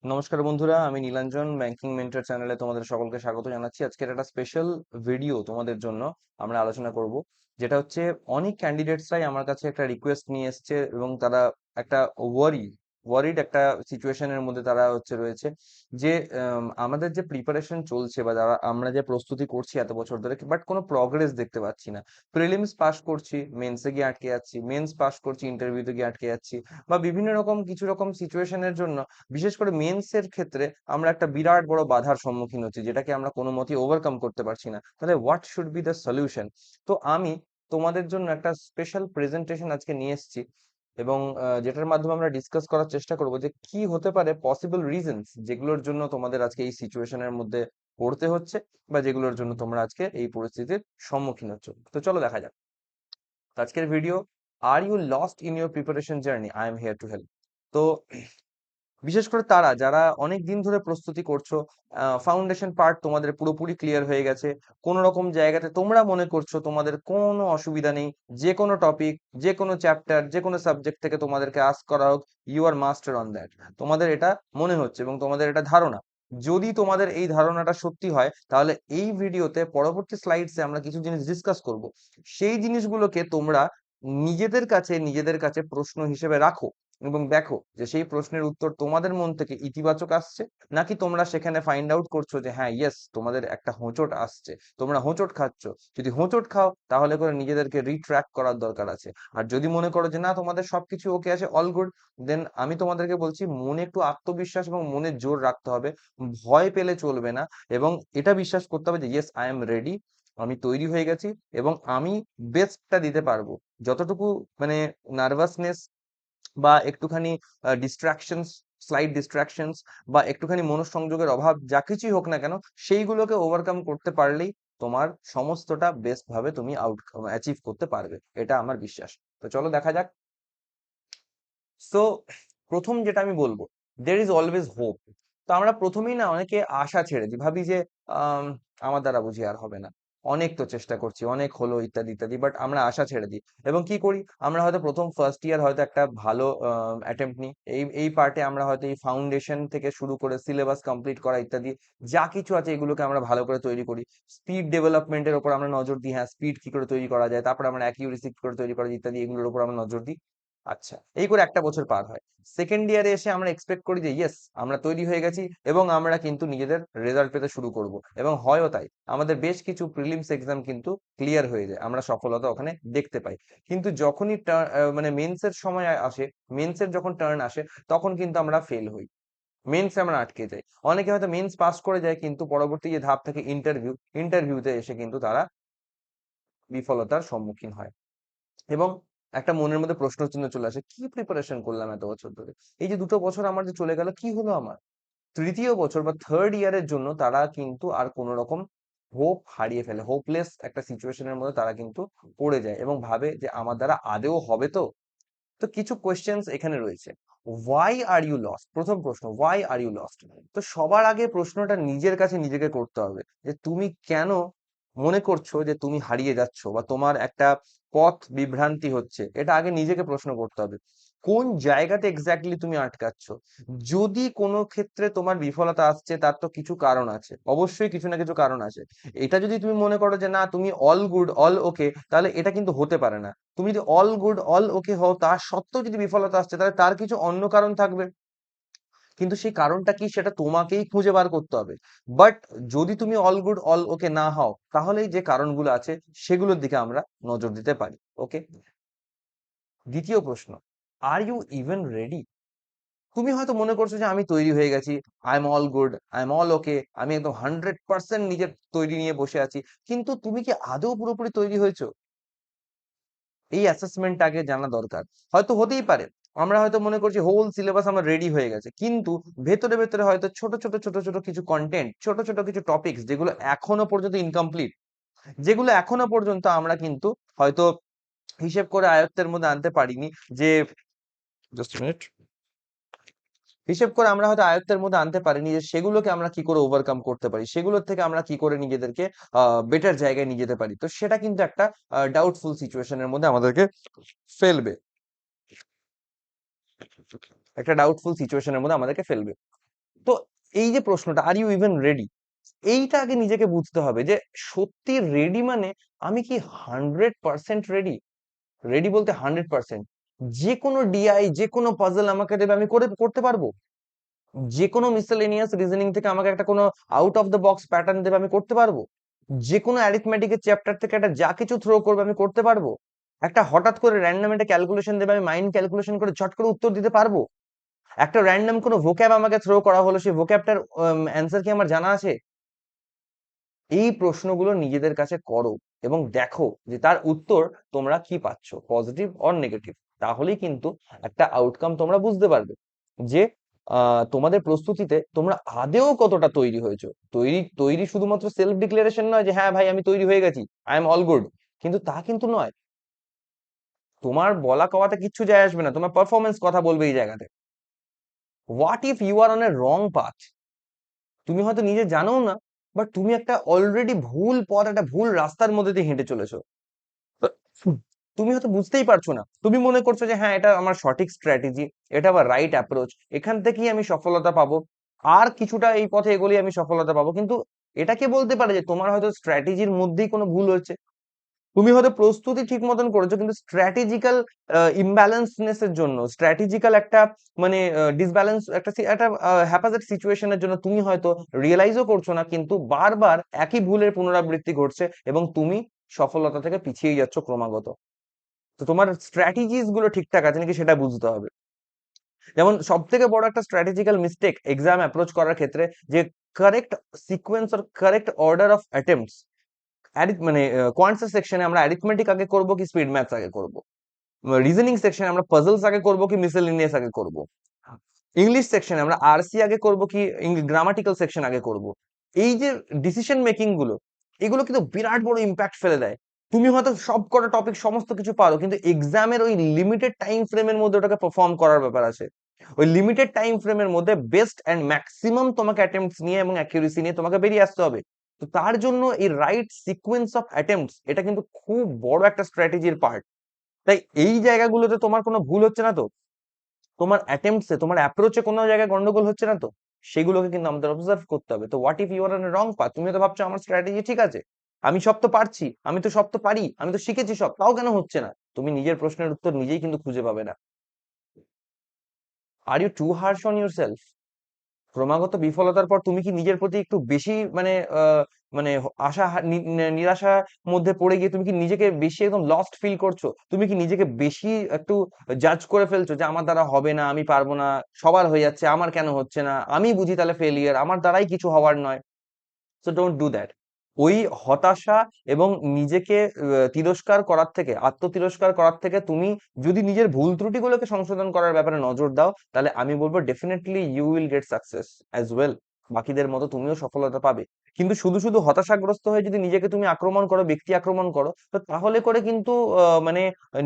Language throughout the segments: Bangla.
নমস্কার বন্ধুরা, আমি নীলাঞ্জন ব্যাংকিং মেন্টর চ্যানেলে তোমাদের সকলকে স্বাগত জানাচ্ছি। আজকের একটা স্পেশাল ভিডিও তোমাদের জন্য আমরা আলোচনা করব, যেটা হচ্ছে অনেক ক্যান্ডিডেটসরাই আমার কাছে একটা রিকোয়েস্ট নিয়ে এসেছে এবং তারা একটা ওয়ারিড একটা সিচুয়েশনের মধ্যে তারা রয়েছে যে আমাদের যে প্রিপারেশন চলছে বা যারা আমরা যে প্রস্তুতি করছি এত বছর ধরে, বাট কোনো প্রগ্রেস দেখতে পাচ্ছি না। প্রিলিমস পাস করছি, মেন্সে গিয়ে আটকে যাচ্ছি, মেন্স পাস করছি, ইন্টারভিউতে গিয়ে আটকে যাচ্ছি, বা বিভিন্ন রকম কিছু রকম সিচুয়েশনের জন্য বিশেষ করে মেন্স এর ক্ষেত্রে আমরা একটা বিরাট বড় বাধার সম্মুখীন হচ্ছি, যেটাকে আমরা কোনো মতেই ওভারকাম করতে পারছি না। তাহলে what should be the solution? তো আমি তোমাদের জন্য একটা স্পেশাল প্রেজেন্টেশন আজকে নিয়ে এসেছি, এবং যেটার মাধ্যমে আমরা ডিসকাস করার চেষ্টা করব যে কি হতে পারে পসিবল রিজনস যেগুলোর জন্য তোমাদের আজকে এই সিচুয়েশনের মধ্যে পড়তে হচ্ছে, বা যেগুলোর জন্য তোমরা আজকে এই পরিস্থিতির সম্মুখীন হচ্ছ। তো চলো দেখা যাক। তো আজকের video, are you lost in your preparation journey, I am here to help. তো বিশেষ করে তারা যারা অনেক দিন ধরে প্রস্তুতি করছো, ফাউন্ডেশন পার্ট তোমাদের পুরোপুরি ক্লিয়ার হয়ে গেছে, কোন রকম জায়গাতে তোমরা মনে করছো তোমাদের কোনো অসুবিধা নেই, যে কোনো টপিক, যে কোনো চ্যাপ্টার, যে কোনো সাবজেক্ট থেকে তোমাদেরকে আস্ক করা হোক, you are master on that, তোমাদের এটা মনে হচ্ছে এবং তোমাদের এটা ধারণা। যদি তোমাদের এই ধারণাটা সত্যি হয়, তাহলে এই ভিডিওতে পরবর্তী স্লাইডসে আমরা কিছু জিনিস ডিসকাস করব। সেই জিনিসগুলোকে তোমরা নিজেদের কাছে প্রশ্ন হিসেবে রাখো এবং দেখো যে সেই প্রশ্নের উত্তর তোমাদের মন থেকে ইতিবাচক আসছে, নাকি তোমরা সেখানে ফাইন্ড আউট করছো যে হ্যাঁ ইয়েস, তোমাদের একটা হোঁচট আসছে, তোমরা হোঁচট খাচ্ছ। যদি হোঁচট খাও, তাহলে করে নিজেদেরকে রিট্র্যাক্ট করার দরকার আছে। আর যদি মনে করো যে না, তোমাদের সবকিছু ওকে আছে, অল গুড, দেন আমি তোমাদেরকে বলছি মনে একটু আত্মবিশ্বাস এবং মনে জোর রাখতে হবে। ভয় পেলে চলবে না, এবং এটা বিশ্বাস করতে হবে যে ইয়েস, আই এম রেডি, আমি তৈরি হয়ে গেছি এবং আমি বেস্টটা দিতে পারবো। যতটুকু মানে নার্ভাসনেস বা একটুখানি ডিস্ট্রাকশনস, স্লাইড ডিস্ট্রাকশনস, বা একটুখানি মনোসংযোগের অভাব, যা কিছুই হোক না কেন, সেইগুলোকে ওভারকাম করতে পারলেই তোমার সমস্তটা বেস্ট ভাবে তুমি অ্যাচিভ করতে পারবে, এটা আমার বিশ্বাস। তো চলো দেখা যাক। সো প্রথম যেটা আমি বলবো, দের ইজ অলওয়েজ হোপ। তো আমরা প্রথমেই না অনেকে আশা ছেড়ে দিই, ভাবি যে আম, আমার দ্বারা বুঝি আর হবে না, অনেক তো চেষ্টা করছি, অনেক হলো, ইত্যাদি ইত্যাদি, বাট আমরা আশা ছেড়ে দিই। এবং কি করি, আমরা হয়তো প্রথম ফার্স্ট ইয়ার হয়তো একটা ভালো অ্যাটেম্প্ট নিই, এই পার্টে আমরা হয়তো এই ফাউন্ডেশন থেকে শুরু করে সিলেবাস কমপ্লিট করা ইত্যাদি যা কিছু আছে, এগুলোকে আমরা ভালো করে তৈরি করি। স্পিড ডেভেলপমেন্টের উপর আমরা নজর দিই, হ্যাঁ স্পিড কি করে তৈরি করা যায়, তারপর আমরা অ্যাকিউরেসি কি করে তৈরি করা যায় ইত্যাদি, এগুলোর উপর আমরা নজর দিই। আচ্ছা, এই করে একটা বছর পার হয়। সেকেন্ড ইয়ারে এসে আমরা এক্সপেক্ট করি যে ইয়েস, আমরা তৈরি হয়ে গেছি এবং আমরা কিন্তু নিজেদের রেজাল্ট পেতে শুরু করব, এবং হয়ও তাই। আমাদের বেশ কিছু প্রিলিমস এক্সাম কিন্তু ক্লিয়ার হয়ে যায়, আমরা সফলতা ওখানে দেখতে পাই। কিন্তু যখনই মানে মেন্সের সময় আসে, মেন্সের যখন টার্ন আসে, তখন কিন্তু আমরা ফেল হই, মেন্সে আমরা আটকে যাই। অনেকে হয়তো মেন্স পাস করে যায়, কিন্তু পরবর্তী যে ধাপ থাকে ইন্টারভিউতে এসে কিন্তু তারা বিফলতার সম্মুখীন হয়, এবং একটা মনের মধ্যে প্রশ্ন চিহ্ন চলে আসে, কি প্রিপারেশন করলাম এত বছর ধরে, এই যে 2 বছর আমার যে চলে গেল, কি হলো আমার? তৃতীয় বছর বা থার্ড ইয়ারের জন্য তারা কিন্তু আর কোন রকম হোপ হারিয়ে ফেলে, হোপলেস একটা সিচুয়েশনের মধ্যে তারা কিন্তু পড়ে যায় এবং ভাবে যে আমার দ্বারা আদেও হবে তো। তো কিছু কোয়েশ্চেন্স এখানে রয়েছে। ওয়াই আর ইউ লস্ট, প্রথম প্রশ্ন, ওয়াই আর ইউ লস্ট। তো সবার আগে প্রশ্নটা নিজের কাছে নিজেকে করতে হবে, যে তুমি কেন মনে করছো যে তুমি হারিয়ে যাচ্ছ, বা তোমার একটা পথ বিভ্রান্তি হচ্ছে, এটা আগে নিজেকে প্রশ্ন করতে হবে। কোন জায়গাতে এক্স্যাক্টলি তুমি আটকাচ্ছ? যদি কোনো ক্ষেত্রে তোমার বিফলতা আসছে, তার তো কিছু কারণ আছে, অবশ্যই কিছু না কিছু কারণ আছে। এটা যদি তুমি মনে করো যে না তুমি অল গুড অল ওকে, তাহলে এটা কিন্তু হতে পারে না। তুমি যদি অল গুড অল ওকে হও, তা সত্ত্বেও যদি বিফলতা আসছে, তাহলে তার কিছু অন্য কারণ থাকবে। কিন্তু সেই কারণটা কি, সেটা তোমাকেই খুঁজে বার করতে হবে। বাট যদি তুমি অল গুড অল ওকে না হও, তাহলেই যে কারণগুলো আছে সেগুলোর দিকে আমরা নজর দিতে পারি। ওকে, দ্বিতীয় প্রশ্ন, আর ইউ ইভেন রেডি? তুমি হয়তো মনে করছো যে আমি তৈরি হয়ে গেছি, I am all good, I am all ওকে, আমি একদম 100% নিজের তৈরি নিয়ে বসে আছি। কিন্তু তুমি কি আদৌ পুরোপুরি তৈরি হয়েছো? এই অ্যাসেসমেন্ট আগে জানা দরকার। হয়তো হতেই পারে আমরা হয়তো মনে করছি হোল সিলেবাস আমার রেডি হয়ে গেছে, কিন্তু ভেতরে ভেতরে হয়তো ছোট ছোট কিছু কন্টেন্ট, ছোট ছোট কিছু টপিকস, যেগুলো এখনো পর্যন্ত ইনকমপ্লিট, যেগুলো এখনো পর্যন্ত আমরা কিন্তু হয়তো হিসেব করে আয়ত্তের মধ্যে আনতে পারিনি। যে জাস্ট মিনিট, হিসেব করে আমরা হয়তো আয়ত্তের মধ্যে আনতে পারিনি, যে সেগুলোকে আমরা কি করে ওভারকাম করতে পারি, সেগুলোর থেকে আমরা কি করে নিজেদেরকে বেটার জায়গায় নিয়ে যেতে পারি। তো সেটা কিন্তু একটা ডাউটফুল সিচুয়েশনের মধ্যে আমাদেরকে ফেলবে, একটা ডাউটফুল সিচুয়েশনের মধ্যে আমাদেরকে ফেলবে। তো এই যে প্রশ্নটা, আর ইউ ইভেন রেডি, এইটা আগে নিজেকে বুঝতে হবে যে সত্যি রেডি মানে আমি কি 100% রেডি? রেডি বলতে 100%। যে কোনো ডিআই, যে কোনো পাজল আমাকে দেবে, আমি করতে পারবো। যে কোনো মিসেলেনিয়াস রিজনিং থেকে আমাকে একটা কোনো out of the box pattern দেবে, আমি করতে পারবো। যে কোনো অ্যারিথমেটিকের চ্যাপ্টার থেকে একটা যা কিছু থ্রো করবে, আমি করতে পারবো। একটা হঠাৎ করে র্যান্ডম একটা ক্যালকুলেশন দেবে, আমি মাইন্ড ক্যালকুলেশন করে ঝট করে উত্তর দিতে পারবো। একটা র্যান্ডম কোনো ভোক্যাব আমাকে থ্রো করা হলো, সেই ভোক্যাবটার অ্যান্সার কি আমার জানা আছে? এই প্রশ্নগুলো নিজেদের কাছে করো এবং দেখো যে তার উত্তর তোমরা কি পাচ্ছ, পজিটিভ অর নেগেটিভ। তাহলেই কিন্তু একটা আউটকাম তোমরা বুঝতে পারবে যে তোমাদের প্রস্তুতিতে তোমরা আদেও কতটা তৈরি হয়েছো। তৈরি তৈরি শুধুমাত্র সেলফ ডিক্লারেশন নয় যে হ্যাঁ ভাই আমি তৈরি হয়ে গেছি, আই এম অল গুড, কিন্তু তা কিন্তু নয়। তোমার বলা কওয়াতে কিচ্ছু যায় আসবে না, তোমার পারফরমেন্স কথা বলবে এই জায়গাতে। What if you are on a wrong path? তুমি হয়তো নিজে জানো না, বাট তুমি একটা অলরেডি ভুল পথ, একটা ভুল রাস্তার মধ্যে দিয়ে হেঁটে চলেছো। তুমি হয়তো বুঝতেই পারছো না, তুমি মনে করছো যে হ্যাঁ এটা আমার সঠিক স্ট্র্যাটেজি, এটা আমার রাইট অ্যাপ্রোচ, এখান থেকেই আমি সফলতা পাবো, আর কিছুটা এই পথে এগোলেই আমি সফলতা পাবো। কিন্তু এটা কে বলতে পারে যে তোমার হয়তো স্ট্র্যাটেজির মধ্যেই কোনো ভুল হচ্ছে? তুমি হয়তো প্রস্তুতি ঠিক মতন করেছো, কিন্তু স্ট্র্যাটেজিক্যাল ইমব্যালেন্সনেস এর জন্য, স্ট্র্যাটেজিক্যাল একটা মানে ডিসব্যালেন্স, একটা হ্যাপাজার্ড সিচুয়েশনের জন্য তুমি হয়তো রিয়েলাইজও করছো না, কিন্তু বারবার একই ভুলের পুনরাবৃত্তি ঘটছে এবং তুমি সফলতা থেকে পিছিয়ে যাচ্ছ ক্রমাগত। তো তোমার স্ট্র্যাটেজিস গুলো ঠিকঠাক আছে নাকি সেটা বুঝতে হবে। যেমন সব থেকে বড় একটা স্ট্র্যাটেজিক্যাল মিস্টেক এক্সাম অ্যাপ্রোচ করার ক্ষেত্রে, যে correct sequence or correct order of attempts. মানে কোয়ান্টস সেকশনে আমরা অ্যারিথমেটিক আগে করব কি স্পিড ম্যাথস আগে করব? রিজনিং সেকশনে আমরা পাজলস আগে করব কি মিসেলেনিয়াস আগে করব? ইংলিশ সেকশনে আমরা আরসি আগে করব কি গ্রামাটিক্যাল সেকশন আগে করব? এই যে ডিসিশন মেকিং গুলো, এগুলো কিন্তু বিরাট বড় ইম্প্যাক্ট ফেলে দেয়। তুমি হয়তো সব কটা টপিক সমস্ত কিছু পারো, কিন্তু এক্সামের ওই লিমিটেড টাইম ফ্রেমের মধ্যে ওটাকে পারফর্ম করার ব্যাপার আছে। ওই লিমিটেড টাইম ফ্রেমের মধ্যে বেস্ট এন্ড ম্যাক্সিমাম তোমাকে অ্যাটেম্পটস নিয়ে এবং অ্যাকিউরেসি নিয়ে তোমাকে বেরিয়ে আসতে হবে। তো তার জন্য এই রাইট সিকোয়েন্স অফ অ্যাটেম্পটস, এটা কিন্তু খুব বড় একটা স্ট্র্যাটেজির পার্ট। তাই এই জায়গাগুলোতে তোমার কোনো ভুল হচ্ছে না তো? তোমার অ্যাটেম্পটসে, তোমার অ্যাপ্রোচে কোনো জায়গায় গন্ডগোল হচ্ছে না তো? সেগুলোকে কিন্তু আমাদের অবজার্ভ করতে হবে। তো what if you are on wrong path? তুমি তো ভাবছো আমার স্ট্র্যাটেজি ঠিক আছে, আমি সব তো পারছি, আমি তো সব তো পারি, আমি তো শিখেছি সব, তাও কেন হচ্ছে না? তুমি নিজের প্রশ্নের উত্তর নিজেই কিন্তু খুঁজে পাবে না। Are you too harsh on yourself? ক্রমাগত বিফলতার পর তুমি কি নিজের প্রতি একটু বেশি মানে মানে নিরাশার মধ্যে পড়ে গিয়ে তুমি কি নিজেকে বেশি একদম লস্ট ফিল করছো? তুমি কি নিজেকে বেশি একটু জাজ করে ফেলছো যে আমার দ্বারা হবে না, আমি পারবো না, সবার হয়ে যাচ্ছে, আমার কেন হচ্ছে না, আমি বুঝি তাহলে ফেলিয়ার, আমার দ্বারাই কিছু হওয়ার নয়? So don't do that. ওই হতাশা এবং নিজেকে তিরস্কার করার থেকে, আত্মতিরস্কার করার থেকে, তুমি যদি নিজের ভুল ত্রুটিগুলোকে সংশোধন করার ব্যাপারে নজর দাও, তাহলে আমি বলবো definitely you will get success as well. বাকিদের মতো তুমিও সফলতা পাবে। কিন্তু শুধু শুধু হতাশাগ্রস্ত হয়ে যদি নিজেকে তুমি আক্রমণ করো, ব্যক্তি আক্রমণ করো, তো তাহলে করে কিন্তু মানে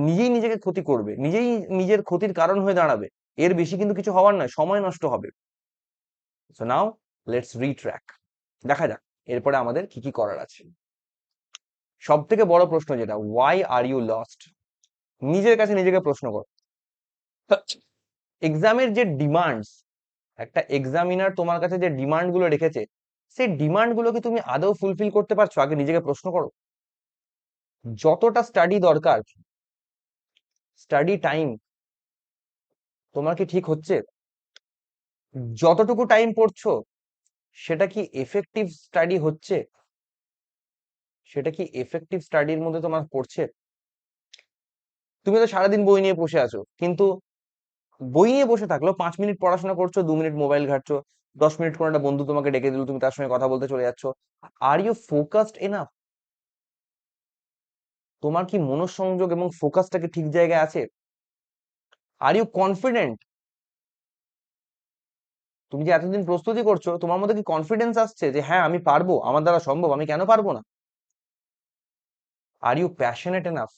নিজেই নিজেকে ক্ষতি করবে, নিজেই নিজের ক্ষতির কারণ হয়ে দাঁড়াবে। এর বেশি কিন্তু কিছু হওয়ার নয়, সময় নষ্ট হবে। So now let's retract. দেখা যাক এরপরে আমাদের কি কি করার আছে। সব থেকে বড় প্রশ্ন যেটা, ওয়াই আর ইউ লস্ট? নিজের কাছে নিজেকে প্রশ্ন করো। এক্সামের যে ডিমান্ডস, একটা এক্সামিনার তোমার কাছে যে ডিমান্ড গুলো রেখেছে, সেই ডিমান্ড গুলোকে তুমি আদৌ ফুলফিল করতে পারছো? আগে নিজেকে প্রশ্ন করো। যতটা স্টাডি দরকার, স্টাডি টাইম তোমার কি ঠিক হচ্ছে? যতটুকু টাইম পড়ছো, সেটা কি এফেক্টিভ স্টাডি হচ্ছে? সেটা কি এফেক্টিভ স্টাডির মধ্যে তোমার পড়ছে? তুমি তো সারাদিন বই নিয়ে বসে আছো, কিন্তু বই নিয়ে বসে থাকলেও 5 মিনিট পড়াশোনা করছো, 2 মিনিট মোবাইল ঘাটছো, 10 মিনিট কোনো একটা বন্ধু তোমাকে ডেকে দিল, তুমি তার সঙ্গে কথা বলতে চলে যাচ্ছ। Are you focused enough? তোমার কি মনোসংযোগ এবং ফোকাসটা কি ঠিক জায়গায় আছে? Are you confident? তুমি যে এতদিন প্রস্তুতি করছো, তোমার মধ্যে কি কনফিডেন্স আসছে যে হ্যাঁ আমি পারবো, আমার দ্বারা সম্ভব, আমি কেন পারবো না? Are you passionate enough?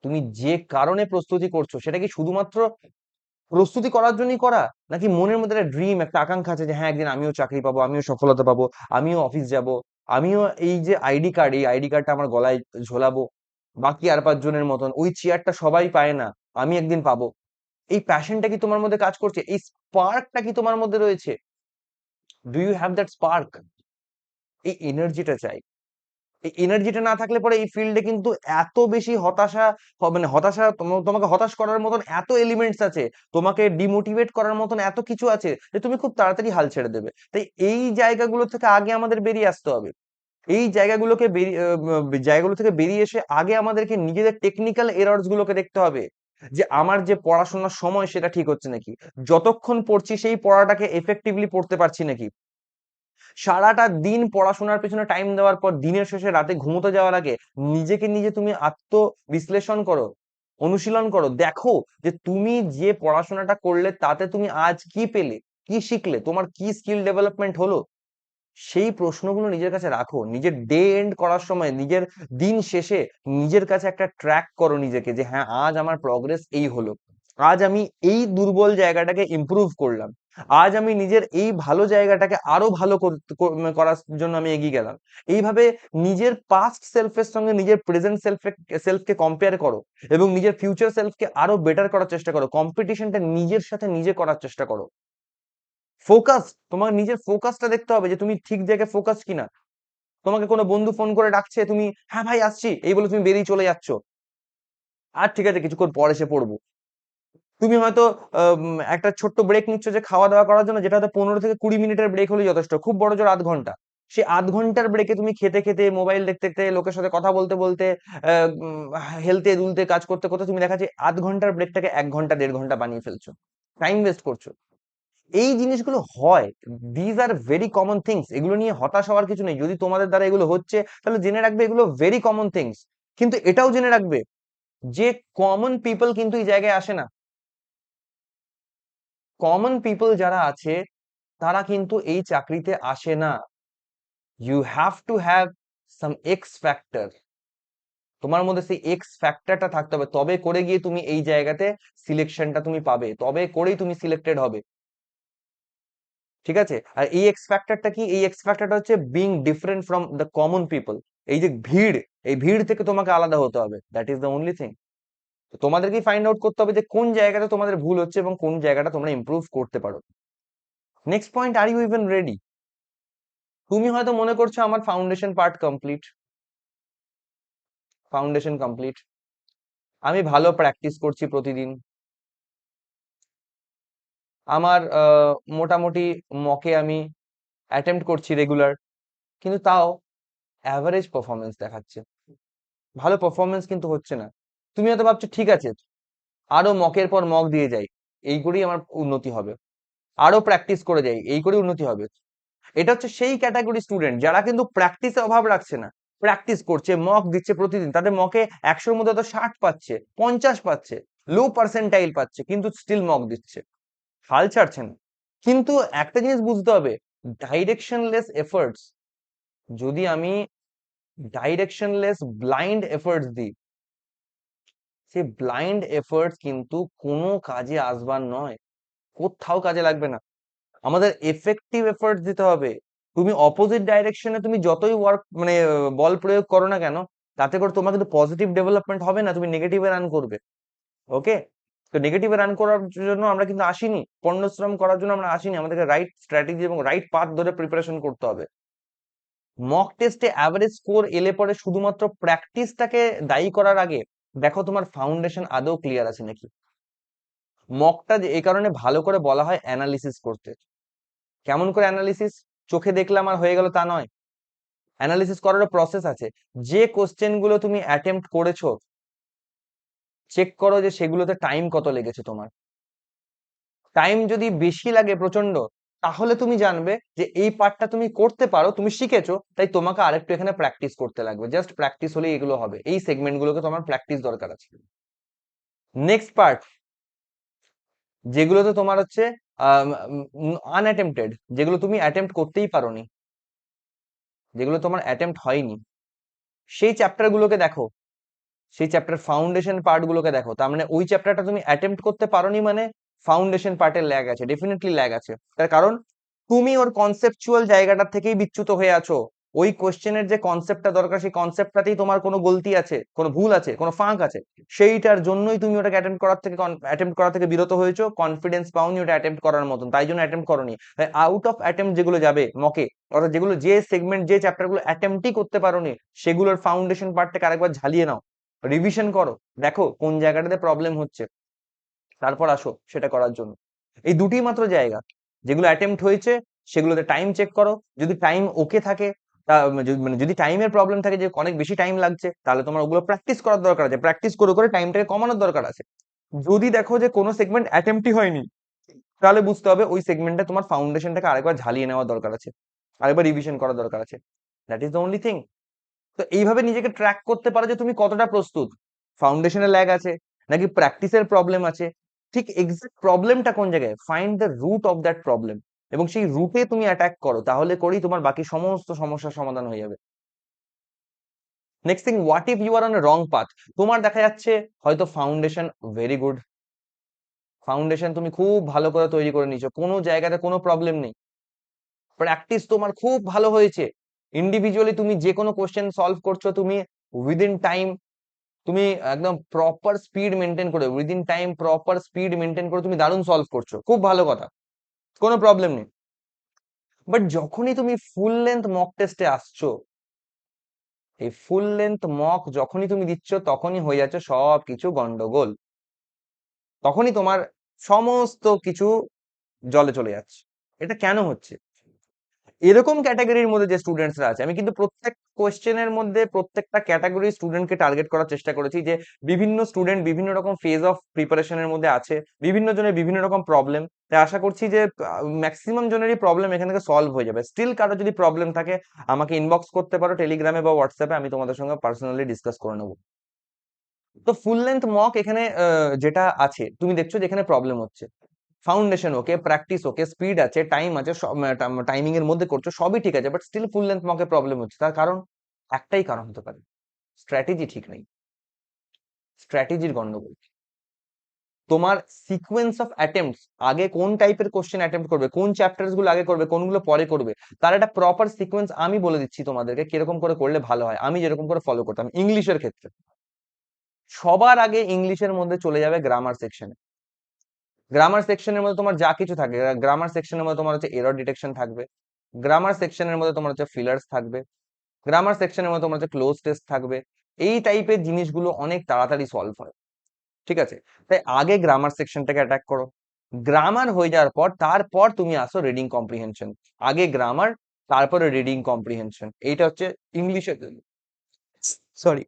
তুমি যে কারণে প্রস্তুতি করছো, সেটা কি শুধুমাত্র প্রস্তুতি করার জন্যই করা, নাকি মনের মধ্যে একটা ড্রিম, একটা আকাঙ্ক্ষা আছে যে হ্যাঁ একদিন আমিও চাকরি পাবো, আমিও সফলতা পাবো, আমিও অফিস যাব, আমিও এই যে আইডি কার্ড, এই আইডি কার্ডটা আমার গলায় ঝোলাবো, বাকি আর 5 জনের মতন, ওই চেয়ারটা সবাই পায় না, আমি একদিন পাবো? এই প্যাশনটা কি তোমার মধ্যে কাজ করছে? এই স্পার্কটা কি তোমার মধ্যে রয়েছে? Do you have that spark? এই এনার্জিটা চাই। এই এনার্জিটা না থাকলে পরে এই ফিল্ডে কিন্তু এত বেশি হতাশা মানে হতাশা তোমাকে হতাশ করার মতন এত এলিমেন্টস আছে, তোমাকে ডিমোটিভেট করার মতন এত কিছু আছে যে তুমি খুব তাড়াতাড়ি হাল ছেড়ে দেবে। তাই এই জায়গাগুলো থেকে আগে আমাদের বেরিয়ে আসতে হবে। এই জায়গাগুলো থেকে বেরিয়ে এসে আগে আমাদেরকে নিজেদের টেকনিক্যাল এরর্স গুলোকে দেখতে হবে, যে আমার যে পড়াশোনার সময় সেটা ঠিক হচ্ছে নাকি, যতক্ষণ পড়ছি সেই পড়াটাকে এফেক্টিভলি পড়তে পারছি নাকি, সারাটা দিন পড়াশোনার পেছনে টাইম দেওয়ার পর দিনের শেষে রাতে ঘুমোতে যাওয়ার আগে নিজেকে নিজে তুমি আত্ম বিশ্লেষণ করো, অনুশীলন করো, দেখো যে তুমি যে পড়াশোনাটা করলে তাতে তুমি আজ কি পেলে, কি শিখলে, তোমার কি স্কিল ডেভেলপমেন্ট হলো। সেই প্রশ্নগুলো নিজের কাছে রাখো। নিজের ডে এন্ড করার সময়, নিজের দিন শেষে নিজের কাছে একটা ট্র্যাক করো নিজেকে, যে হ্যাঁ আজ আমার প্রগ্রেস এই হলো, আজ আমি এই দুর্বল জায়গাটাকে ইমপ্রুভ করলাম, আজ আমি নিজের এই ভালো জায়গাটাকে আরো ভালো করার জন্য আমি এগিয়ে গেলাম। এইভাবে নিজের পাস্ট সেলফের সঙ্গে নিজের প্রেজেন্ট সেলফকে কম্পেয়ার করো এবং নিজের ফিউচার সেলফকে আরো বেটার করার চেষ্টা করো। কম্পিটিশনটা নিজের সাথে নিজে করার চেষ্টা করো। ফোকাস, তোমার নিজের ফোকাসটা দেখতে হবে যে তুমি ঠিক জায়গায় ফোকাস কিনা। তোমাকে কোনো বন্ধু ফোন করে ডাকছে, তুমি হ্যাঁ ভাই আসছি এই বলে তুমি বেরিয়ে চলে যাচ্ছ, আর ঠিক আছে কিছুক্ষণ পর এসে পড়বো। তুমি হয়তো একটা ছোট্ট ব্রেক নিচ্ছ যে খাওয়া দাওয়া করার জন্য, যেটা হয়তো 15 থেকে 20 মিনিটের ব্রেক হলে যথেষ্ট, খুব বড় জোর আধ ঘন্টা। সেই আধ ঘন্টার ব্রেকে তুমি খেতে খেতে, মোবাইল দেখতে দেখতে, লোকের সাথে কথা বলতে বলতে, হেলতে দুলতে, কাজ করতে করতে তুমি দেখা যাচ্ছে আধ ঘন্টার ব্রেকটাকে 1 ঘন্টা 1.5 ঘন্টা বানিয়ে ফেলছো, টাইম ওয়েস্ট করছো। এই জিনিসগুলো হয়, these are very common things, এগুলো নিয়ে হতাশ হওয়ার কিছু নেই। যদি তোমাদের দ্বারা এগুলো হচ্ছে তাহলে জেনে রাখবে এগুলো ভেরি কমন থিংস। কিন্তু এটাও জেনে রাখবে যে কমন পিপল কিন্তু এই জায়গায় আসে না। কমন পিপল যারা আছে তারা কিন্তু এই চাকরিতে আসে না। You have to have some X factor. তোমার মধ্যে সেই এক্স ফ্যাক্টরটা থাকতে হবে, তবে করে গিয়ে তুমি এই জায়গাতে সিলেকশনটা তুমি পাবে, তবে করেই তুমি সিলেক্টেড হবে। ঠিক আছে? আর এই এক্স ফ্যাক্টরটা কি? এই এক্স ফ্যাক্টরটা হচ্ছে being different from the common people. এই যে ভিড়, এই ভিড় থেকে তোমাকে আলাদা হতে হবে, that is the only thing. তোমাদেরকেই ফাইন্ড আউট করতে হবে যে কোন জায়গাটা তোমাদের ভুল হচ্ছে এবং কোন জায়গাটা তোমরা ইমপ্রুভ করতে পারো। Next point, are you even ready? তুমি হয়তো মনে করছো আমার foundation part complete, foundation complete, আমি ভালো প্র্যাকটিস করছি প্রতিদিন, আমার মোটামুটি মকে আমি অ্যাটেম্প্ট করছি রেগুলার, কিন্তু তাও অ্যাভারেজ পারফরমেন্স দেখাচ্ছে, ভালো পারফরমেন্স কিন্তু হচ্ছে না। তুমি হয়তো ভাবছো ঠিক আছে, আরো মকের পর মক দিয়ে যাই, এই করেই আমার উন্নতি হবে, আরো প্র্যাকটিস করে যাই, এই করেই উন্নতি হবে। এটা হচ্ছে সেই ক্যাটাগরি স্টুডেন্ট যারা কিন্তু প্র্যাকটিসে অভাব রাখছে না, প্র্যাকটিস করছে, মক দিচ্ছে প্রতিদিন, তাদের মকে 100-র মধ্যে তো 60 পাচ্ছে, 50 পাচ্ছে, লো পার্সেন্টাইল পাচ্ছে, কিন্তু স্টিল মক দিচ্ছে, হাল ছাড়ছে না। কিন্তু একটা জিনিস বুঝতে হবে, ডাইরেকশনলেস এফর্টস, যদি আমি ডাইরেকশনলেস ব্লাইন্ড এফর্টস দিই, সেই ব্লাইন্ড এফর্টস কিন্তু কোনো কাজে আসবার নয়, কোথাও কাজে লাগবে না। আমাদের এফেক্টিভ এফর্টস দিতে হবে। তুমি অপোজিট ডাইরেকশনে তুমি যতই ওয়ার্ক মানে বল প্রয়োগ করো না কেন, তাতে করে তোমার কিন্তু পজিটিভ ডেভেলপমেন্ট হবে না, তুমি নেগেটিভে রান করবে। ওকে? তো নেগেটিভে রান করার জন্য আমরা কিন্তু আসিনি, পণ্যশ্রম করার জন্য আমরা আসিনি, আমাদেরকে রাইট স্ট্র্যাটেজি এবং রাইট পাথ ধরে প্রিপারেশন করতে হবে। মক টেস্টে অ্যাভারেজ স্কোর এলে পরে শুধুমাত্র প্র্যাকটিসটাকে দায়ী করার আগে দেখো তোমার ফাউন্ডেশন আদৌ ক্লিয়ার আছে নাকি। মকটা এই কারণে ভালো করে বলা হয় অ্যানালিসিস করতে। কেমন করে অ্যানালিসিস? চোখে দেখলাম আর হয়ে গেল তা নয়, অ্যানালিসিস করারও প্রসেস আছে। যে কোশ্চেন গুলো তুমি অ্যাটেম্প্ট করেছো, চেক করো যে সেগুলোতে টাইম কত লেগেছে তোমার। টাইম যদি বেশি লাগে প্রচন্ড, তাহলে তুমি জানবে যে এই পার্টটা তুমি করতে পারো, তুমি শিখেছো, তাই তোমাকে আরেকটু এখানে প্র্যাকটিস করতে লাগবে। জাস্ট প্র্যাকটিস হলেই এগুলো হবে, এই সেগমেন্ট গুলোকে তোমার প্র্যাকটিস দরকার আছে। নেক্সট পার্ট, যেগুলোতে তোমার হচ্ছে আনঅ্যাটেম্পটেড, যেগুলো তুমি অ্যাটেম্প্ট করতেই পারোনি, যেগুলো তোমার অ্যাটেম্প্ট হয়নি, সেই চ্যাপ্টার গুলোকে দেখো, সেই চ্যাপ্টার ফাউন্ডেশন পার্ট গুলোকে দেখো। তার মানে ওই চ্যাপ্টারটা তুমি অ্যাটেম্প্ট করতে পারোনি মানে ফাউন্ডেশন পার্টের ল্যাগ আছে, ডেফিনেটলি ল্যাগ আছে। তার কারণ তুমি ওর কনসেপচুয়াল জায়গাটা থেকেই বিচ্যুত হয়ে আছো, ওই কোশ্চেনের যে কনসেপ্টটা দরকার সেই কনসেপ্টটাতেই তোমার কোনো গলতি আছে, কোনো ভুল আছে, কোনো ফাঁক আছে, সেইটার জন্যই তুমি ওটাকে অ্যাটেম্প্ট করা থেকে বিরত হয়েছো, কনফিডেন্স পাওনি ওটা অ্যাটেম্প্ট করার মতন, তাই জন্য অ্যাটেম্প্ট করনি। আউট অফ অ্যাটেম্প্ট যেগুলো যাবে মকে, অর্থাৎ যেগুলো যে সেগমেন্ট যে চ্যাপ্টার গুলো অ্যাটেম্প্টই করতে পারোনি, সেগুলোর ফাউন্ডেশন পার্টটাকে আরেকবার ঝালিয়ে নাও, রিভিশন করো, দেখো কোন জায়গাটাতে প্রবলেম হচ্ছে, তারপর আসো সেটা করার জন্য। এই দুটি মাত্র জায়গা যেগুলো অ্যাটেম্প্ট হয়েছে, সেগুলোতে টাইম চেক করো, যদি টাইম ওকে থাকে, মানে যদি টাইমের প্রবলেম থাকে যে অনেক বেশি টাইম লাগছে, তাহলে তোমার ওগুলো প্র্যাকটিস করার দরকার আছে, প্র্যাকটিস করে করে টাইমটাকে কমানোর দরকার আছে। যদি দেখো যে কোনো সেগমেন্ট অ্যাটেম্পটই হয়নি, তাহলে বুঝতে হবে ওই সেগমেন্টে তোমার ফাউন্ডেশনটাকে আরেকবার ঝালিয়ে নেওয়ার দরকার আছে, আরেকবার রিভিশন করার দরকার আছে। That is the only thing. তো এইভাবে নিজেকে ট্র্যাক করতে পারো যে তুমি কতটা প্রস্তুত, ফাউন্ডেশনের ল্যাগ আছে নাকি প্র্যাকটিসের প্রবলেম আছে, ঠিক এক্সাক্ট প্রবলেমটা কোন জায়গায়, find the root of that problem, এবং সেই রুটে তুমি অ্যাটাক করো, তাহলে করেই তোমার বাকি সমস্ত সমস্যার সমাধান হয়ে যাবে। Next thing, what if you are on wrong path? তোমার দেখা যাচ্ছে হয়তো ফাউন্ডেশন ভেরি গুড, ফাউন্ডেশন তুমি খুব ভালো করে তৈরি করে নিয়েছো, কোনো জায়গাতে কোনো প্রবলেম নেই, প্র্যাকটিস তোমার খুব ভালো হয়েছে, ইন্ডিভিজুয়ালি তুমি যে কোনো কোশ্চেন সলভ করছো, তুমি উইদিন টাইম, তুমি একদম প্রপার স্পিড মেনটেন করে, within time proper speed maintain করে তুমি দারুণ সলভ করছো, খুব ভালো কথা, কোনো প্রবলেম নেই। বাট যখনই তুমি ফুল লেন্থ মক টেস্টে আসছো, এই ফুল লেন্থ মক যখনই তুমি দিচ্ছ, তখনই হয়ে যাচ্ছে সব কিছু গন্ডগোল, তখনই তোমার সমস্ত কিছু জলে চলে যাচ্ছে। এটা কেন হচ্ছে? এরকম ক্যাটাগরির মধ্যে যে স্টুডেন্টসরা আছে, আমি কিন্তু প্রত্যেক কোয়েশ্চেনের মধ্যে প্রত্যেকটা ক্যাটাগরি স্টুডেন্টকে টার্গেট করার চেষ্টা করেছি, যে বিভিন্ন স্টুডেন্ট বিভিন্ন রকম ফেজ অফ প্রিপারেশনের মধ্যে আছে, বিভিন্ন জনের বিভিন্ন রকম প্রবলেম, তাই আশা করছি যে ম্যাক্সিমাম জনেরই প্রবলেম এখান থেকে সলভ হয়ে যাবে। স্টিল কারো যদি প্রবলেম থাকে, আমাকে ইনবক্স করতে পারো টেলিগ্রামে বা হোয়াটসঅ্যাপে, আমি তোমাদের সঙ্গে পার্সোনালি ডিসকাস করে নেবো। তো ফুল লেন্থ মক এখানে যেটা আছে, তুমি দেখছো যে এখানে প্রবলেম হচ্ছে, foundation okay, practice okay, speed আছে, টাইম আছে, টাইমিং এর মধ্যে করছো, সবই ঠিক আছে, বাট স্টিল ফুল লেন্থ মকে প্রবলেম হচ্ছে, তার কারণ একটাই কারণ হতে পারে, স্ট্র্যাটেজি ঠিক নেই, স্ট্র্যাটেজির গন্ডগোল। তোমার সিকোয়েন্স অফ অ্যাটেম্পটস, আগে কোন টাইপের কোশ্চেন অ্যাটেম্প্ট করবে, কোন চ্যাপ্টার্স গুলো আগে করবে, কোনগুলো পরে করবে, তার একটা প্রপার সিকোয়েন্স আমি বলে দিচ্ছি তোমাদেরকে, কিরকম করে করলে ভালো হয়, আমি যেরকম করে ফলো করতাম ইংলিশের ক্ষেত্রে। সবার আগে ইংলিশের মধ্যে চলে যাবে গ্রামার সেকশনে। গ্রামার সেকশনের মধ্যে তোমার যা কিছু থাকে, গ্রামার সেকশনের মধ্যে তোমার হচ্ছে এরর ডিটেকশন থাকবে, গ্রামার সেকশনের মধ্যে তোমার হচ্ছে ফিলার্স থাকবে, গ্রামার সেকশনের মধ্যে তোমার হচ্ছে ক্লোজ টেস্ট থাকবে। এই টাইপের জিনিসগুলো অনেক তাড়াতাড়ি সলভ হয়, ঠিক আছে? তাই আগে গ্রামার সেকশনটাকে অ্যাটাক করো, গ্রামার হয়ে যাওয়ার পর তারপর তুমি আসো রিডিং কম্প্রিহেনশন, আগে গ্রামার তারপরে রিডিং কম্প্রিহেনশন, এইটা হচ্ছে ইংলিশের জন্য, সরি,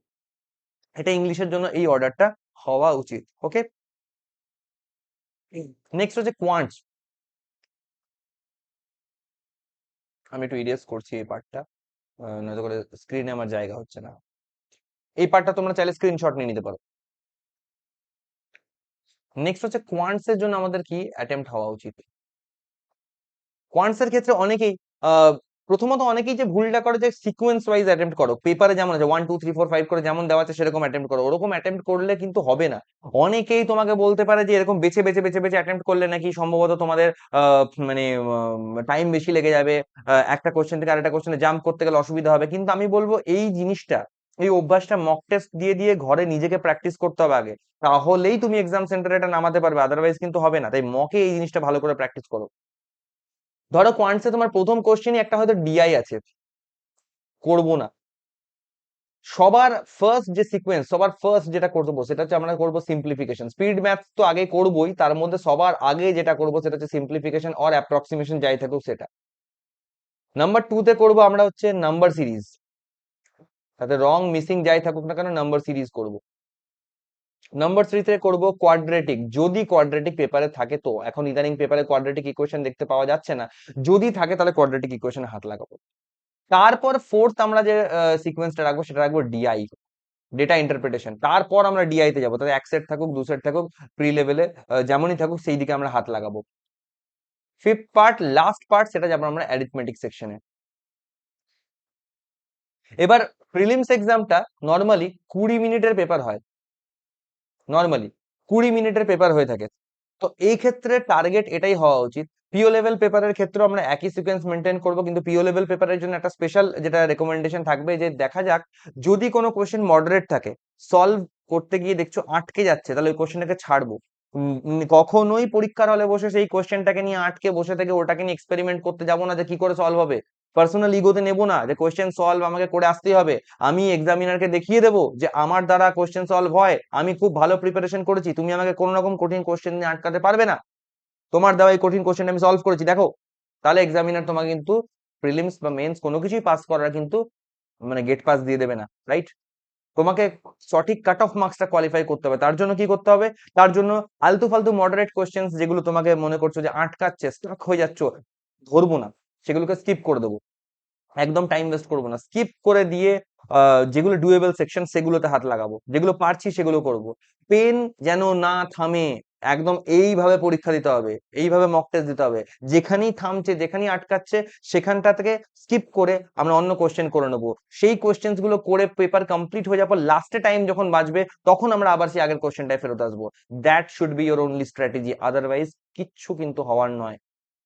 এটা ইংলিশের জন্য এই অর্ডারটা হওয়া উচিত। ওকে, নেক্সট হচ্ছে কোয়ান্টস। আমি একটু ইরেজ করছি এই পার্টটা, নয়তো করে স্ক্রিনে আমার জায়গা হচ্ছে না। এই পার্টটা তোমরা চাইলে স্ক্রিনশট নিয়ে নিতে পারো। নেক্সট হচ্ছে কোয়ান্টস এর জন্য আমাদের কি অ্যাটেম্প্ট হওয়া উচিত। কোয়ান্টস এর ক্ষেত্রে অনেকেই প্রথমত অনেকেই যে ভুলটা করে যে সিকোয়েন্স ওয়াইজ অ্যাটেম্প্ট করো, পেপারে যেমন আছে 1 2 3 4 5 করে যেমন দেওয়া আছে সেরকম অ্যাটেম্প্ট করো, ওরকম অ্যাটেম্প্ট করলে কিন্তু হবে না। অনেকেই তোমাকে বলতে পারে যে এরকম বেছে বেছে বেছে বেছে অ্যাটেম্প্ট করলে নাকি সম্ভবত তোমাদের মানে টাইম বেশি লেগে যাবে, একটা কোশ্চেন থেকে আরেকটা কোশ্চেনে জাম্প করতে গেলে অসুবিধা হবে, কিন্তু আমি বলবো এই জিনিসটা, এই অভ্যাসটা মক টেস্ট দিয়ে দিয়ে ঘরে নিজেকে প্র্যাকটিস করতে হবে আগে, তাহলেই তুমি এক্সাম সেন্টারে এটা নামাতে পারবে, আদারওয়াইজ কিন্তু হবে না। তাই মকে এই জিনিসটা ভালো করে প্র্যাকটিস করো। ধরো কোয়ান্টসে তোমার প্রথম কোশ্চেনই একটা হয়তো ডিআই আছে, করব না, সবার ফার্স্ট যে সিকোয়েন্স, সবার ফার্স্ট যেটা করবো সেটা হচ্ছে আমরা করবো সিম্পলিফিকেশন, স্পিড ম্যাথস তো আগে করবোই, তার মধ্যে সবার আগে যেটা করবো সেটা হচ্ছে সিম্পলিফিকেশন অর অ্যাপ্রক্সিমেশন যাই থাকুক সেটা। নাম্বার 2 তে করবো আমরা হচ্ছে নাম্বার সিরিজ, তাতে রং মিসিং যাই থাকুক না কেন নাম্বার সিরিজ করব। নাম্বার 3 তে করবো কোয়াড্রেটিক, যদি কোয়াড্রেটিক পেপারে থাকে, তো এখন ইদানিং পেপারে কোয়াড্রেটিক ইকুয়েশন দেখতে পাওয়া যাচ্ছে না, যদি থাকে তাহলে কোয়াড্রেটিক ইকুয়েশনে হাত লাগাবো। তারপর ফোর্থ আমরা যে সিকোয়েন্সটা রাখবো সেটা রাখবো ডিআই, ডেটা ইন্টারপ্রিটেশন, তারপর আমরা ডিআই তে যাবো, তাহলে এক সেট থাকুক দু সেট থাকুক প্রি লেভেলে যেমনই থাকুক সেই দিকে আমরা হাত লাগাবো। ফিফথ পার্ট, লাস্ট পার্ট, সেটা যাবো আমরা অ্যারিথমেটিক সেকশনে। এবার প্রিলিমস এক্সামটা নর্মালি 20 মিনিটের পেপার হয়, নর্মালি 20 মিনিটের পেপার হয়ে থাকে। তো এই ক্ষেত্রে টার্গেট এটাই হওয়া উচিত পিও লেভেল পেপারের ক্ষেত্রে আমরা একই সিকোয়েন্স মেনটেন করব, কিন্তু পিও লেভেল পেপারের জন্য একটা স্পেশাল যেটা রেকমেন্ডেশন থাকবে, যে দেখা যাক যদি কোনো কোশ্চেন মডারেট থাকে, সলভ করতে গিয়ে দেখছো আটকে যাচ্ছে, তাহলে ওই কোশ্চেনটাকে ছাড়বো। কখনোই পরীক্ষার হলে বসে সেই কোশ্চেনটাকে নিয়ে আটকে বসে থেকে ওটাকে নিয়ে এক্সপেরিমেন্ট করতে যাবো না যে কি করে সলভ হবে। পার্সোনাল ইগোতে নেবো না যে কোশ্চেন সলভ আমাকে করে আসতেই হবে। আমি এক্সামিনারকে দেখিয়ে দেবো যে আমার দ্বারা কোশ্চেন সলভ হয়, আমি খুব ভালো প্রিপারেশন করেছি, তুমি আমাকে কোনো রকম কঠিন কোশ্চেন নিয়ে আটকাতে পারবে না। তোমার দেওয়া এই কঠিন কোশ্চেন আমি সলভ করেছি দেখো। তাহলে এক্সামিনার তোমাকে কিন্তু প্রিলিমস বা মেন্স কোনো কিছুই পাস করার কিন্তু মানে গেট পাস দিয়ে দেবে না, রাইট? তোমাকে সঠিক কাট অফ মার্কসটা কোয়ালিফাই করতে হবে। তার জন্য কি করতে হবে? তার জন্য আলতু ফালতু মডারেট কোশ্চেন যেগুলো তোমাকে মনে করছো যে আটকাচ্ছে, স্টাক হয়ে যাচ্ছ, ধরবো না, সেগুলোকে স্কিপ করে দেবো। একদম টাইম ওয়েস্ট করবো না, স্কিপ করে দিয়ে যেগুলো ডুয়েবল সেকশন সেগুলোতে হাত লাগাবো, যেগুলো পারছি সেগুলো করব। পেন যেন না থামে, একদম এইভাবে পরীক্ষা দিতে হবে, এইভাবে মক টেস্ট দিতে হবে। যেখানেই থামছে, যেখানেই আটকাচ্ছে, সেখানটা থেকে স্কিপ করে আমরা অন্য কোশ্চেন করে নেবো। সেই কোশ্চেন গুলো করে পেপার কমপ্লিট হয়ে যাওয়ার পর লাস্টে টাইম যখন বাঁচবে, তখন আমরা আবার সেই আগের কোশ্চেনটায় ফেরত আসবো। That should B your only strategy, otherwise কিচ্ছু কিন্তু হওয়ার নয়।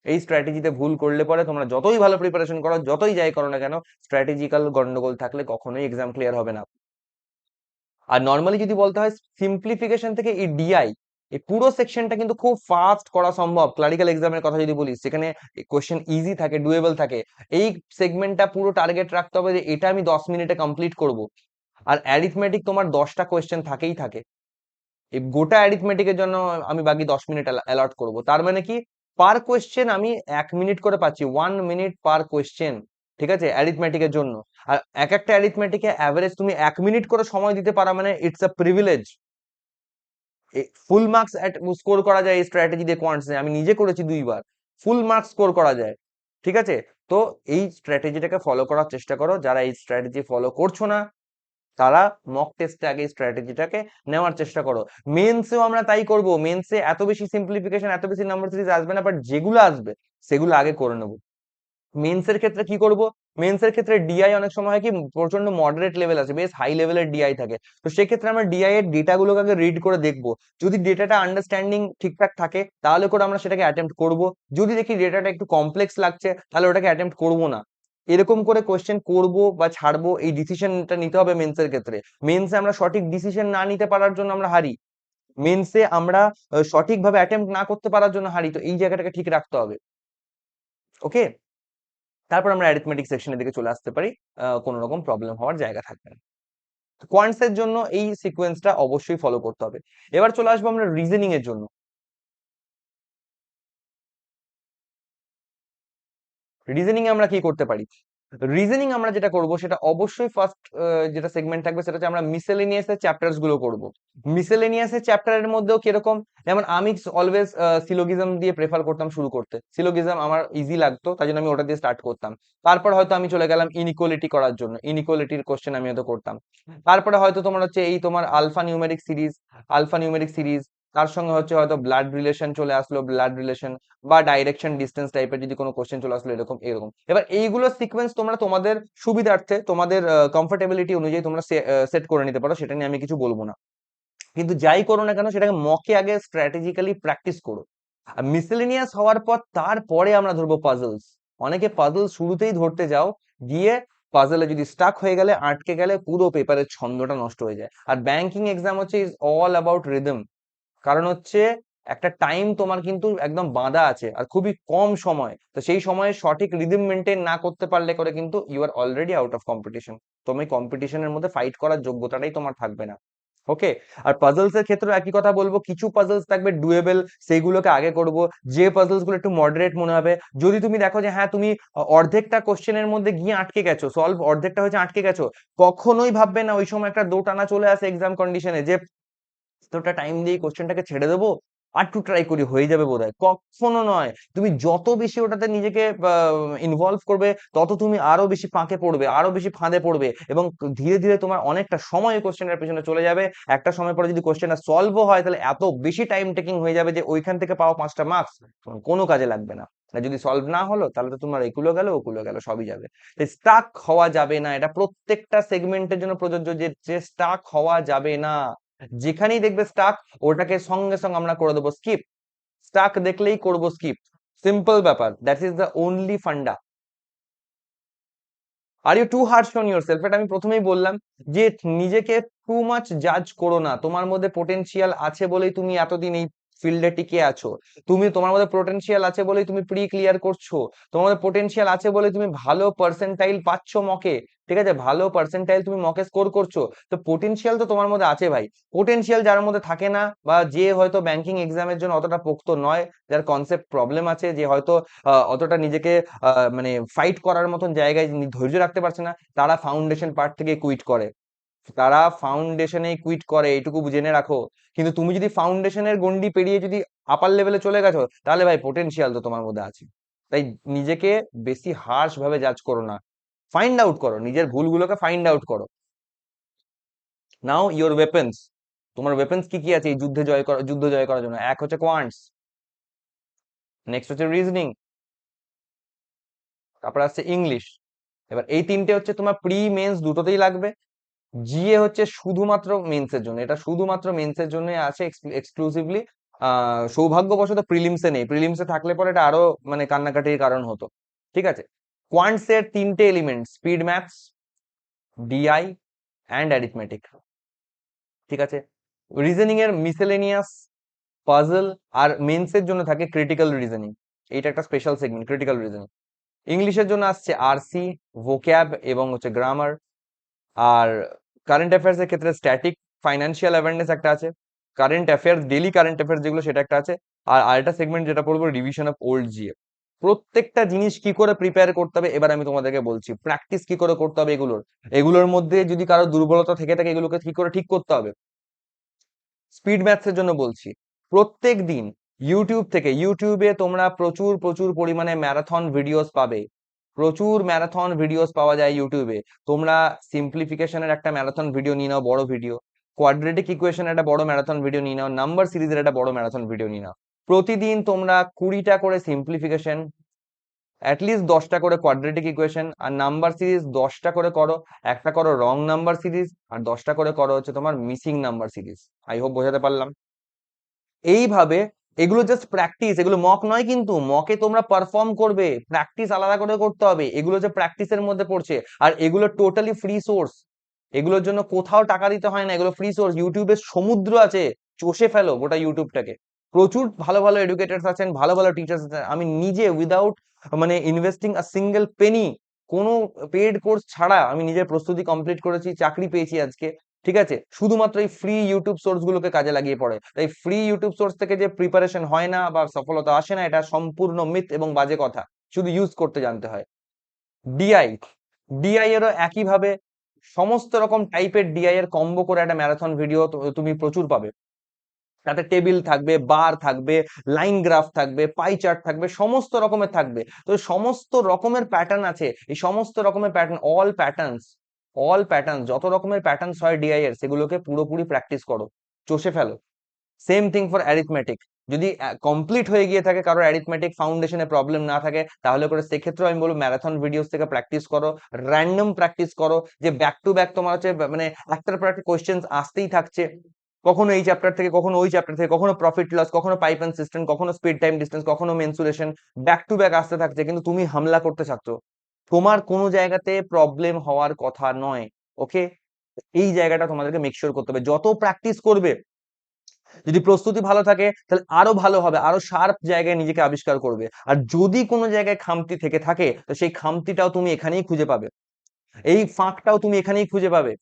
এই স্ট্র্যাটেজিতে ভুল করলে পরে তোমরা যতই ভালো প্রিপারেশন করো, যতই যাই করো না কেন, স্ট্র্যাটেজিক্যাল গন্ডগোল থাকলে কখনোই এক্সাম ক্লিয়ার হবে না। আর নর্মালি যদি বলতে হয় সিম্পলিফিকেশন থেকে এই ডিআই, এই পুরো সেকশনটা কিন্তু খুব ফাস্ট করা সম্ভব। ক্লারিক্যাল এক্সামের কথা যদি বলি, সেখানে কোশ্চেন ইজি থাকে, ডুয়েবল থাকে। এই সেগমেন্টটা পুরো টার্গেট রাখতে হবে যে এটা আমি 10 মিনিটে কমপ্লিট করব। আর অ্যারিথমেটিক তোমার 10টা কোশ্চেন থাকেই থাকে, এই গোটা অ্যারিথমেটিকের জন্য আমি বাকি 10 মিনিট অ্যালট করব। তার মানে কি, পার কোয়েশ্চেন আমি 1 মিনিট করে পাচ্ছি, 1 মিনিট পার কোয়েশ্চেন, ঠিক আছে, অ্যারিথমেটিকের জন্য। আর এক একটা অ্যারিথমেটিকে অ্যাভারেজ তুমি 1 মিনিট করে সময় দিতে পারা মানে it's a privilege. Full marks score করা যায় এই স্ট্র্যাটেজি দিয়ে কোয়ান্টসে, আমি নিজে করেছি 2 বার, ফুল মার্কস স্কোর করা যায়। ঠিক আছে, তো এই স্ট্র্যাটেজিটাকে ফলো করার চেষ্টা করো। যারা এই স্ট্র্যাটেজি ফলো করছো না, তারা মক টেস্টে আগে স্ট্র্যাটেজিটাকে নেওয়ার চেষ্টা করো। মেন্সেও আমরা তাই করব, মেন্সে এত বেশি সিম্পলিফিকেশন, এত বেশি নাম্বার সিরিজ আসবে না, বাট যেগুলো আসবে সেগুলো আগে করে নেবো। মেন্সের ক্ষেত্রে কি করব? মেন্সের ক্ষেত্রে ডিআই অনেক সময় হয় কি, প্রচন্ড মডারেট লেভেল আছে, বেশ হাই লেভেলের ডিআই থাকে। তো সেক্ষেত্রে আমরা ডিআই এর ডেটাগুলোকে আগে রিড করে দেখবো। যদি ডেটাটা আন্ডারস্ট্যান্ডিং ঠিকঠাক থাকে, তাহলে করে আমরা সেটাকে অ্যাটেম্প্ট করব। যদি দেখি ডেটাটা একটু কমপ্লেক্স লাগছে, তাহলে ওটাকে অ্যাটেম্প্ট করব না। এরকম করে কোয়েশ্চেন করব বা ছাড়বো, এই ডিসিশনটা নিতে হবে মেন্সের ক্ষেত্রে। মেন্সে আমরা সঠিক ডিসিশন না নিতে পারার জন্য আমরা হারি, মেন্সে আমরা সঠিকভাবে অ্যাটেম্প্ট না করতে পারার জন্য হারি। তো এই জায়গাটাকে ঠিক রাখতে হবে। ওকে, তারপর আমরা অ্যারিথমেটিক সেকশনের দিকে চলে আসতে পারি, কোনো রকম প্রবলেম হওয়ার জায়গা থাকবে না। কোয়ান্টস এর জন্য এই সিকোয়েন্সটা অবশ্যই ফলো করতে হবে। এবার চলে আসবো আমরা রিজনিং এর জন্য। রিজনিং এ আমরা কি করতে পারি? রিজনিং আমরা যেটা করব, সেটা অবশ্যই ফার্স্ট যেটা সেগমেন্ট থাকবে, সেটা হচ্ছে আমরা মিসেলেনিয়াস এর চ্যাপ্টার্স গুলো করব। মিসেলেনিয়াস এর চ্যাপ্টারের মধ্যেও কিরকম, যেমন আমি অলওয়েজ সিলোগিজম দিয়ে প্রেফার করতাম শুরু করতে। সিলোগিজম আমার ইজি লাগতো, তাই জন্য আমি ওটা দিয়ে স্টার্ট করতাম। তারপর হয়তো আমি চলে গেলাম ইনইকুয়ালিটি করার জন্য, ইনইকুয়ালিটির কোশ্চেন আমি হয়তো করতাম। তারপরে হয়তো তোমার হচ্ছে এই তোমার আলফা নিউমেরিক সিরিজ, তার সঙ্গে হচ্ছে হয়তো ব্লাড রিলেশন চলে আসলো, ব্লাড রিলেশন বা ডাইরেকশন ডিস্টেন্স টাইপের যদি কোনো কোশ্চেন চলে আসলো, এরকম এরকম। এবার এইগুলো সিকোয়েন্স তোমরা তোমাদের সুবিধার্থে, তোমাদের কমফোর্টেবিলিটি অনুযায়ী তোমরা সেট করে নিতে পারো, সেটা নিয়ে আমি কিছু বলবো না। কিন্তু যাই করো না কেন, সেটাকে মকে আগে স্ট্র্যাটেজিক্যালি প্র্যাকটিস করো। আর মিসেলেনিয়াস হওয়ার পর তারপরে আমরা ধরবো পাজলস। অনেকে পাজল শুরুতেই ধরতে যাও, গিয়ে পাজলে যদি স্টাক হয়ে গেলে, আটকে গেলে, পুরো পেপারের ছন্দটা নষ্ট হয়ে যায়। আর ব্যাংকিং এক্সাম হচ্ছে ইজ অল অ্যাবাউট রিদম। কারণ হচ্ছে একটা টাইম তোমার কিন্তু একদম বাঁধা আছে, আর খুবই কম সময়। তো সেই সময়ে সঠিক রিদম মেনটেন না করতে পারলে করে কিন্তু you are already out of competition. তুমি কম্পিটিশনের মধ্যে ফাইট করার যোগ্যতাটাই তোমার থাকবে না। ওকে, আর পাজলস এর ক্ষেত্রে একই কথা বলবো, কিছু পাজলস থাকবে ডুয়েবল, সেইগুলোকে আগে করব। যে পাজলস গুলো একটু মডারেট মনে হবে, যদি তুমি দেখো যে হ্যাঁ তুমি অর্ধেকটা কোশ্চেনের মধ্যে গিয়ে আটকে গেছো, সলভ অর্ধেকটা হয়েছে, আটকে গেছো, কখনোই ভাববে না ওই সময় একটা দোটানা চলে আসে এক্সাম কন্ডিশনে যে এতটা টাইম দিয়ে কোশ্চেনটাকে ছেড়ে দেবো, আর একটু ট্রাই করি হয়ে যাবে বোধহয়। কখনো নয়, তুমি যত বেশি ওটাতে নিজেকে ইনভলভ করবে, তত তুমি আরো বেশি ফাঁকে পড়বে, আরো বেশি ফাঁদে পড়বে, এবং ধীরে ধীরে তোমার অনেকটা সময় কোশ্চেনের পেছনে চলে যাবে। একটা সময় পরে যদি কোশ্চেনটা সলভও হয়, তাহলে এত বেশি টাইম টেকিং হয়ে যাবে যে ওইখান থেকে পাওয়া 5টা মার্কস কোনো কাজে লাগবে না। আর যদি সলভ না হলো, তাহলে তো তোমার এগুলো গেল, ওগুলো গেল, সবই যাবে। স্টাক হওয়া যাবে না, এটা প্রত্যেকটা সেগমেন্টের জন্য প্রযোজ্য, যে স্টাক হওয়া যাবে না। যেখানেই দেখবে স্টাক, ওটাকে সঙ্গে সঙ্গে আমরা করে দেবো স্কিপ। স্টাক দেখলেই করব স্কিপ। সিম্পল ব্যাপার, that is the only funda. Are you too harsh on yourself, এটা আমি প্রথমেই বললাম যে নিজেকে টু মাচ জাজ করো না। তোমার মধ্যে পোটেনশিয়াল আছে বলেই তুমি এতদিন এই ফিল্ডে টিকে আছো। তোমার মধ্যে পোটেনশিয়াল আছে বলেই তুমি প্রি ক্লিয়ার করছো। তোমার মধ্যে পোটেনশিয়াল আছে বলে তুমি ভালো পার্সেন্টাইল পাচ্ছ মকে, ঠিক আছে, ভালো পার্সেন্টাইল তুমি মকে স্কোর করছো। তো পোটেনশিয়াল তো তোমার মধ্যে আছে ভাই। পোটেনশিয়াল যার মধ্যে থাকে না, বা যে হয়তো ব্যাংকিং এক্সামের জন্য অতটা পোক্ত নয়, যার কনসেপ্ট প্রবলেম আছে, যে হয়তো অতটা নিজেকে মানে ফাইট করার মতন জায়গায় ধৈর্য রাখতে পারছে না, তারা ফাউন্ডেশন পার্ট থেকে কুইট করে। তারা ফাউন্ডেশনে কুইট করে, এইটুকু জেনে রাখো। কিন্তু তুমি যদি ফাউন্ডেশনের গন্ডি পেরিয়ে যদি আপার লেভেলে চলে গেছো, তাহলে ভাই পোটেনশিয়াল তো তোমার মধ্যে আছে। তাই নিজেকে বেশি হার্শ ভাবে জাজ করো না, ফাইন্ড আউট করো, নিজের ভুলগুলোকে ফাইন্ড আউট করো। নাও ইওর ওয়েপন্স, তোমার ওয়েপন্স কি কি আছে এই যুদ্ধ জয় করার জন্য? এক হচ্ছে কোয়ান্টস, নেক্সট হচ্ছে রিজনিং, তারপর আছে ইংলিশ। এবার এই তিনটে হচ্ছে তোমার প্রি মেন্স দুটোতেই লাগবে। জিএ হচ্ছে শুধুমাত্র মেন্সের জন্য, এটা শুধুমাত্র মেন্সের জন্য আছে, এক্সক্লুসিভলি। সৌভাগ্যবশত প্রিলিমসে নেই, প্রিলিমসে থাকলে পরে এটা আরো মানে কান্নাকাটির কারণ হতো। ঠিক আছে, কোয়ান্টস এর তিনটে element, speed maths, DI and arithmetic. ঠিক আছে, রিজনিং এর মিসেলেনিয়াস, পাজল, আর মেন্সের জন্য থাকে ক্রিটিক্যাল রিজনিং। এইটা একটা স্পেশাল সেগমেন্ট, ক্রিটিক্যাল রিজনিং। ইংলিশের জন্য আসছে আরসি, ভোক্যাব এবং হচ্ছে গ্রামার। আর কারেন্ট অ্যাফেয়ার্স এর ক্ষেত্রে স্ট্যাটিক, ফাইন্যান্সিয়াল অ্যাওয়ারনেস একটা আছে, current affairs, daily current affairs যেগুলো, সেটা একটা আছে। আর আরেকটা সেগমেন্ট যেটা পড়বো, রিভিশন অফ ওল্ড জিএ। প্রত্যেকটা জিনিস কি করে প্রিপেয়ার করতে হবে এবার আমি তোমাদেরকে বলছি, প্র্যাকটিস কি করে করতে হবে এগুলোর। এগুলোর মধ্যে যদি কারো দুর্বলতা থেকে থাকে, এগুলোকে কি করে ঠিক করতে হবে। স্পিড ম্যাথসের জন্য বলছি, প্রত্যেক দিন ইউটিউবে তোমরা প্রচুর প্রচুর পরিমাণে ম্যারাথন ভিডিওস পাবে। প্রচুর ম্যারাথন ভিডিওস পাওয়া যায় ইউটিউবে। তোমরা সিম্পলিফিকেশনের একটা ম্যারাথন ভিডিও নিয়ে নাও, বড় ভিডিও। কোয়াড্রেটিক ইকুয়েশনের একটা বড় ম্যারাথন ভিডিও নিয়ে নাও। নাম্বার সিরিজের একটা বড় ম্যারাথন ভিডিও নিয়ে নাও। প্রতিদিন তোমরা 20টা করে সিম্পলিফিকেশন, অ্যাটলিস্ট 10টা করে কোয়াড্রেটিক ইকুয়েশন, আর নাম্বার সিরিজ 10টা করে করো। একটা করো রং নাম্বার সিরিজ, আর 10টা করে করো হচ্ছে তোমার missing number series. I hope বোঝাতে পারলাম। এইভাবে, এগুলো জাস্ট প্র্যাকটিস, এগুলো মক নয়, কিন্তু মকে তোমরা পারফর্ম করবে, প্র্যাকটিস আলাদা করে করতে হবে। এগুলো যে প্র্যাকটিসের মধ্যে পড়ছে, আর এগুলো টোটালি ফ্রি সোর্স। এগুলোর জন্য কোথাও টাকা দিতে হয় না, এগুলো ফ্রি সোর্স। ইউটিউবের সমুদ্র আছে, চষে ফেলো গোটা ইউটিউবটাকে। প্রচুর ভালো ভালো এডুকেটার্স আছেন, ভালো ভালো টিচার্স আছেন। আমি নিজে উইদাউট মানে ইনভেস্টিং আ সিঙ্গেল পেনি, কোনো পেড কোর্স ছাড়া আমি নিজের প্রস্তুতি কমপ্লিট করেছি, চাকরি পেয়েছি আজকে। ঠিক আছে, শুধুমাত্র এই ফ্রি ইউটিউব সোর্স গুলোকে কাজে লাগিয়ে পড়ে। তাই ফ্রি ইউটিউব সোর্স থেকে যে প্রিপারেশন হয় না বা সফলতা আসে না, এটা সম্পূর্ণ মিথ এবং বাজে কথা। শুধু ইউজ করতে জানতে হয়। ডিআই, ডিআই এরও একইভাবে সমস্ত রকম টাইপের ডিআই এর কম্বো করে একটা ম্যারাথন ভিডিও তুমি প্রচুর পাবে। তাতে টেবিল থাকবে, বার থাকবে, লাইন গ্রাফ থাকবে, পাই চার্ট থাকবে, সমস্ত রকমের থাকবে। তো সমস্ত রকমের প্যাটার্ন আছে, এই সমস্ত রকমের প্যাটার্ন, অল প্যাটার্ন যত রকমের প্যাটার্ন হয় ডিআই এর, সেগুলোকে পুরোপুরি প্র্যাকটিস করো, চষে ফেলো। Same thing for arithmetic. যদি কমপ্লিট হয়ে গিয়ে থাকে কারোর অ্যারিথমেটিক ফাউন্ডেশনে প্রবলেম না থাকে, তাহলে করে সেক্ষেত্রে আমি বলবো ম্যারাথন ভিডিওস থেকে প্র্যাকটিস করো, র্যান্ডম প্র্যাকটিস করো, যে ব্যাক টু ব্যাক তোমার হচ্ছে মানে একটার পর একটা কোয়েশ্চেন আসতেই থাকছে। কখনো এই চ্যাপ্টার থেকে, কখনো ওই চ্যাপ্টার থেকে, কখনো প্রফিট লস, কখনো পাইপ অ্যান্ড সিস্টেম, কখনো স্পিড টাইম ডিস্টেন্স, কখনো মেনসুরেশন, ব্যাক টু ব্যাক আসতে থাকছে, কিন্তু তুমি হামলা করতে থাকছো। তোমার কোনো জায়গাতে প্রবলেম হওয়ার কথা নয়। ওকে, এই জায়গাটা তোমাদেরকে মেক শিওর করতে হবে। যত প্র্যাকটিস করবে, যদি প্রস্তুতি ভালো থাকে, তাহলে আরো ভালো হবে, আরো শার্প জায়গায় নিজেকে আবিষ্কার করবে। আর যদি কোনো জায়গায় খামতি থেকে থাকে, তো সেই খামতিটাও তুমি এখানেই খুঁজে পাবে, এই ফাঁকটাও তুমি এখানেই খুঁজে পাবে।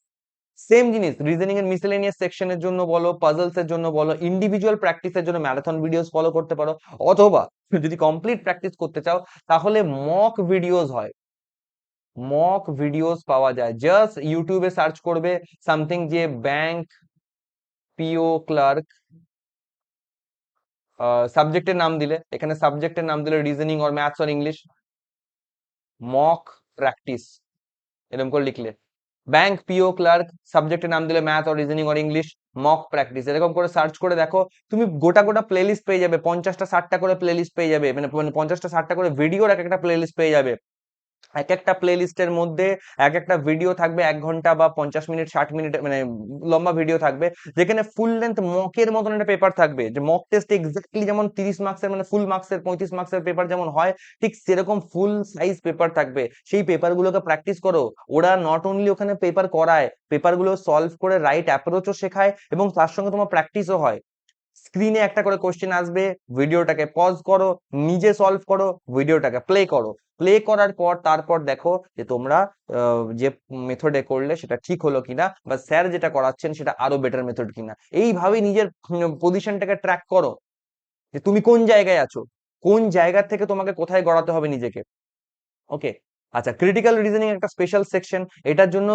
সেম জিনিস রিজনিং এর মিসেলেনিয়াস সেকশনের জন্য বলো, পাজলস এর জন্য বলো, ইন্ডিভিজুয়াল প্র্যাকটিসের জন্য ম্যারাথন ভিডিওস ফলো করতে পারো। অথবা যদি কমপ্লিট প্র্যাকটিস করতে চাও, তাহলে মক ভিডিওস হয়, মক ভিডিওস পাওয়া যায়। জাস্ট ইউটিউবে সার্চ করবে সামথিং, যে ব্যাংক পিও ক্লার্ক, সাবজেক্টের নাম দিলে, এখানে সাবজেক্টের নাম দিলে reasoning or maths or English, mock practice, এরকম করে লিখলে, ব্যাংক পিও ক্লার্ক, সাবজেক্টের নাম দিলে math or reasoning or English, mock practice, এরকম করে সার্চ করে দেখো। তুমি গোটা গোটা প্লেলিস্ট পেয়ে যাবে, 50টা 60টা করে প্লেলিস্ট পেয়ে যাবে, মানে 50টা 60টা করে ভিডিওর এক একটা প্লেলিস্ট পেয়ে যাবে। এক একটা প্লে লিস্টের মধ্যে এক একটা ভিডিও থাকবে 1 ঘন্টা বা 50 মিনিট 60 মিনিট, মানে লম্বা ভিডিও থাকবে, যেখানে ফুল লেন্থ মকের মতন একটা পেপার থাকবে, যে মক টেস্ট এক্স্যাক্টলি যেমন 30 মার্কসের, মানে ফুল মার্কসের 35 মার্কসের পেপার যেমন হয়, ঠিক সেরকম ফুল সাইজ পেপার থাকবে। সেই পেপার গুলোকে প্র্যাকটিস করো। ওরা নট অনলি ওখানে পেপার করায়, পেপার গুলো সলভ করে রাইট অ্যাপ্রোচও শেখায়, এবং তার সঙ্গে তোমার প্র্যাকটিসও হয়। স্ক্রিনে একটা করে কোশ্চেন আসবে, ভিডিওটাকে পজ করো, নিজে সলভ করো, ভিডিওটাকে প্লে করো। প্লে করার পর তারপর দেখো যে তোমরা যে মেথডে করলে সেটা ঠিক হলো কিনা, বা স্যার যেটা করাচ্ছেন সেটা আরো বেটার মেথড কিনা। এইভাবেই নিজের পজিশনটাকে ট্র্যাক করো, যে তুমি কোন জায়গায় আছো, কোন জায়গা থেকে তোমাকে কোথায় গড়াতে হবে নিজেকে। ওকে। আচ্ছা, ক্রিটিক্যাল রিজনিং একটা স্পেশাল সেকশন। এটার জন্য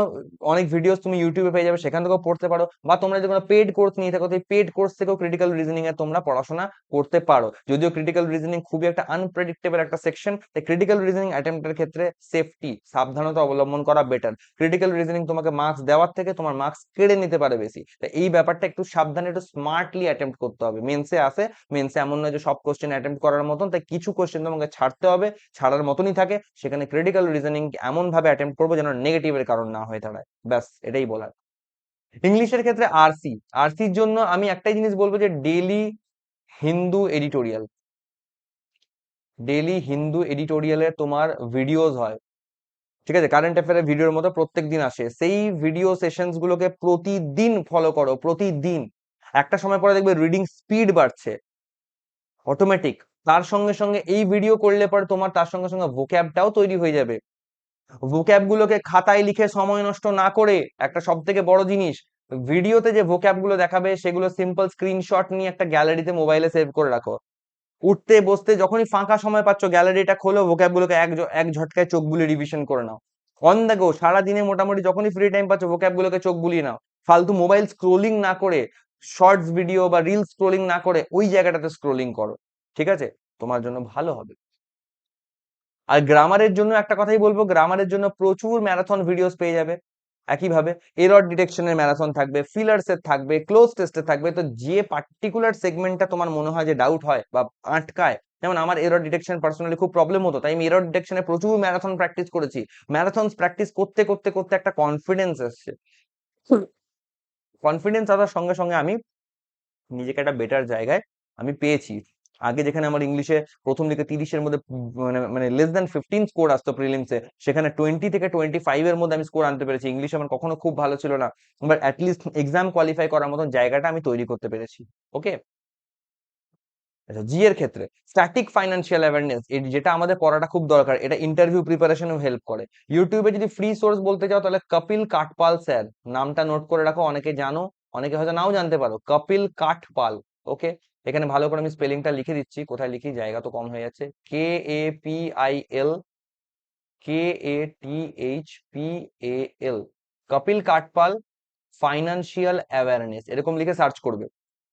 অনেক ভিডিওস তুমি ইউটিউবে পেয়ে যাবে, সেখান থেকেও পড়তে পারো, বা তোমরা যদি কোনো পেড কোর্স নিয়ে থাকো, সেই পেড কোর্স থেকেও ক্রিটিক্যাল রিজনিং এ তোমরা পড়াশোনা করতে পারো। যদিও ক্রিটিক্যাল রিজনিং খুবই একটা আনপ্রেডিক্টেবল একটা সেকশন, তাই ক্রিটিক্যাল রিজনিং অ্যাটেম্পটের ক্ষেত্রে সেফটি, সাবধানতা অবলম্বন করা বেটার। ক্রিটিক্যাল রিজনিং তোমাকে মার্কস দেওয়ার থেকে তোমার মার্কস কেড়ে নিতে পারে বেশি, তাই এই ব্যাপারটা একটু সাবধানে, একটু স্মার্টলি অ্যাটেম্প্ট করতে হবে। মেন্সে আসে, মেন্সে এমন নয় যে সব কোশ্চেন অ্যাটেম্প্ট করার মতন, তাই কিছু কোশ্চেন তোমাকে ছাড়তে হবে, ছাড়ার মতনই থাকে। সেখানে ক্রিটিক্যাল রিজনিং এমন ভাবে অ্যাটেম্প্ট করবো যেন নেগেটিভের কারণ না হয়ে দাঁড়ায়, ব্যাস এটাই বলার। ইংলিশের ক্ষেত্রে আরসি, আরসির জন্য আমি একটাই জিনিস বলবো, যে daily Hindu editorial, daily Hindu এডিটোরিয়ালে তোমার ভিডিওস হয়, ঠিক আছে, কারেন্ট অ্যাফেয়ারের ভিডিওর মতো প্রত্যেক দিন আসে, সেই ভিডিও সেশনস গুলোকে প্রতিদিন ফলো করো, প্রতিদিন। একটা সময় পরে দেখবে রিডিং স্পিড বাড়ছে অটোমেটিক। তার সঙ্গে সঙ্গে এই ভিডিও করলে পরে তোমার তার সঙ্গে সঙ্গে ভোক্যাবটাও তৈরি হয়ে যাবে। ভোক্যাব গুলোকে খাতায় লিখে সময় নষ্ট না করে, একটা সব থেকে বড় জিনিস, ভিডিওতে যে ভোক্যাব গুলো দেখাবে সেগুলো সিম্পল স্ক্রিনশট নিয়ে একটা গ্যালারিতে মোবাইলে সেভ করে রাখো। উঠতে বসতে যখনই ফাঁকা সময় পাচ্ছ, গ্যালারিটা খোলো, ভোক্যাব গুলোকে এক ঝটকায় চোখ বুলিয়ে রিভিশন করে নাও। অন দ্য গো সারাদিনে মোটামুটি যখনই ফ্রি টাইম পাচ্ছ, ভোক্যাব গুলোকে চোখ বুলিয়ে নাও। ফালতু মোবাইল স্ক্রোলিং না করে, শর্টস ভিডিও বা রিল স্ক্রোলিং না করে ওই জায়গাটাতে স্ক্রোলিং করো, ঠিক আছে, তোমার জন্য ভালো হবে। আর গ্রামারের জন্য একটা কথাই বলবো, গ্রামারের জন্য প্রচুর ম্যারাথন ভিডিওস পেয়ে যাবে। একইভাবে এরর ডিটেকশনের ম্যারাথন থাকবে, ফিলার্স এর থাকবে, ক্লোজ টেস্টে থাকবে। তো যে পার্টিকুলার সেগমেন্টটা তোমার মনে হয় যে ডাউট হয় বা আটকায়, যেমন আমার এরর ডিটেকশন পার্সোনালি খুব প্রবলেম হতো, তাই আমি এরর ডিটেকশনে প্রচুর ম্যারাথন প্র্যাকটিস করেছি। ম্যারাথন প্র্যাকটিস করতে করতে করতে একটা কনফিডেন্স এসছে। কনফিডেন্স আসার সঙ্গে সঙ্গে আমি নিজেকে একটা বেটার জায়গায় আমি পেয়েছি। আগে যেখানে আমার ইংলিশে প্রথম দিকে 30-এর মধ্যে মানে মানে লেস দ্যান 15 স্কোর আসতো প্রিলিমসে, সেখানে 20 থেকে 25 এর মধ্যে আমি স্কোর আনতে পেরেছি। ইংলিশ আমার কখনো খুব ভালো ছিল না, বাট অ্যাটলিস্ট এক্সাম কোয়ালিফাই করার মতন জায়গাটা আমি তৈরি করতে পেরেছি। ওকে। আচ্ছা, জি এর ক্ষেত্রে স্ট্যাটিক ফাইন্যান্সিয়াল অ্যাওয়ারনেস, যেটা আমাদের পড়াটা খুব দরকার, এটা ইন্টারভিউ প্রিপারেশনেও হেল্প করে। ইউটিউবে যদি ফ্রি সোর্স বলতে চাও, তাহলে কপিল কাঠপাল স্যার, নামটা নোট করে রাখো, অনেকে জানো, অনেকে হয়তো নাও জানতে পারো, কপিল কাঠপাল। ওকে। এখানে ভালো করে আমি স্পেলিংটা লিখে দিচ্ছি, কোথায় লিখি, জায়গা তো কম হয়ে যাচ্ছে। KAPIL, KATHPAL, Kapil Kathpal financial awareness, এরকম লিখে সার্চ করবে,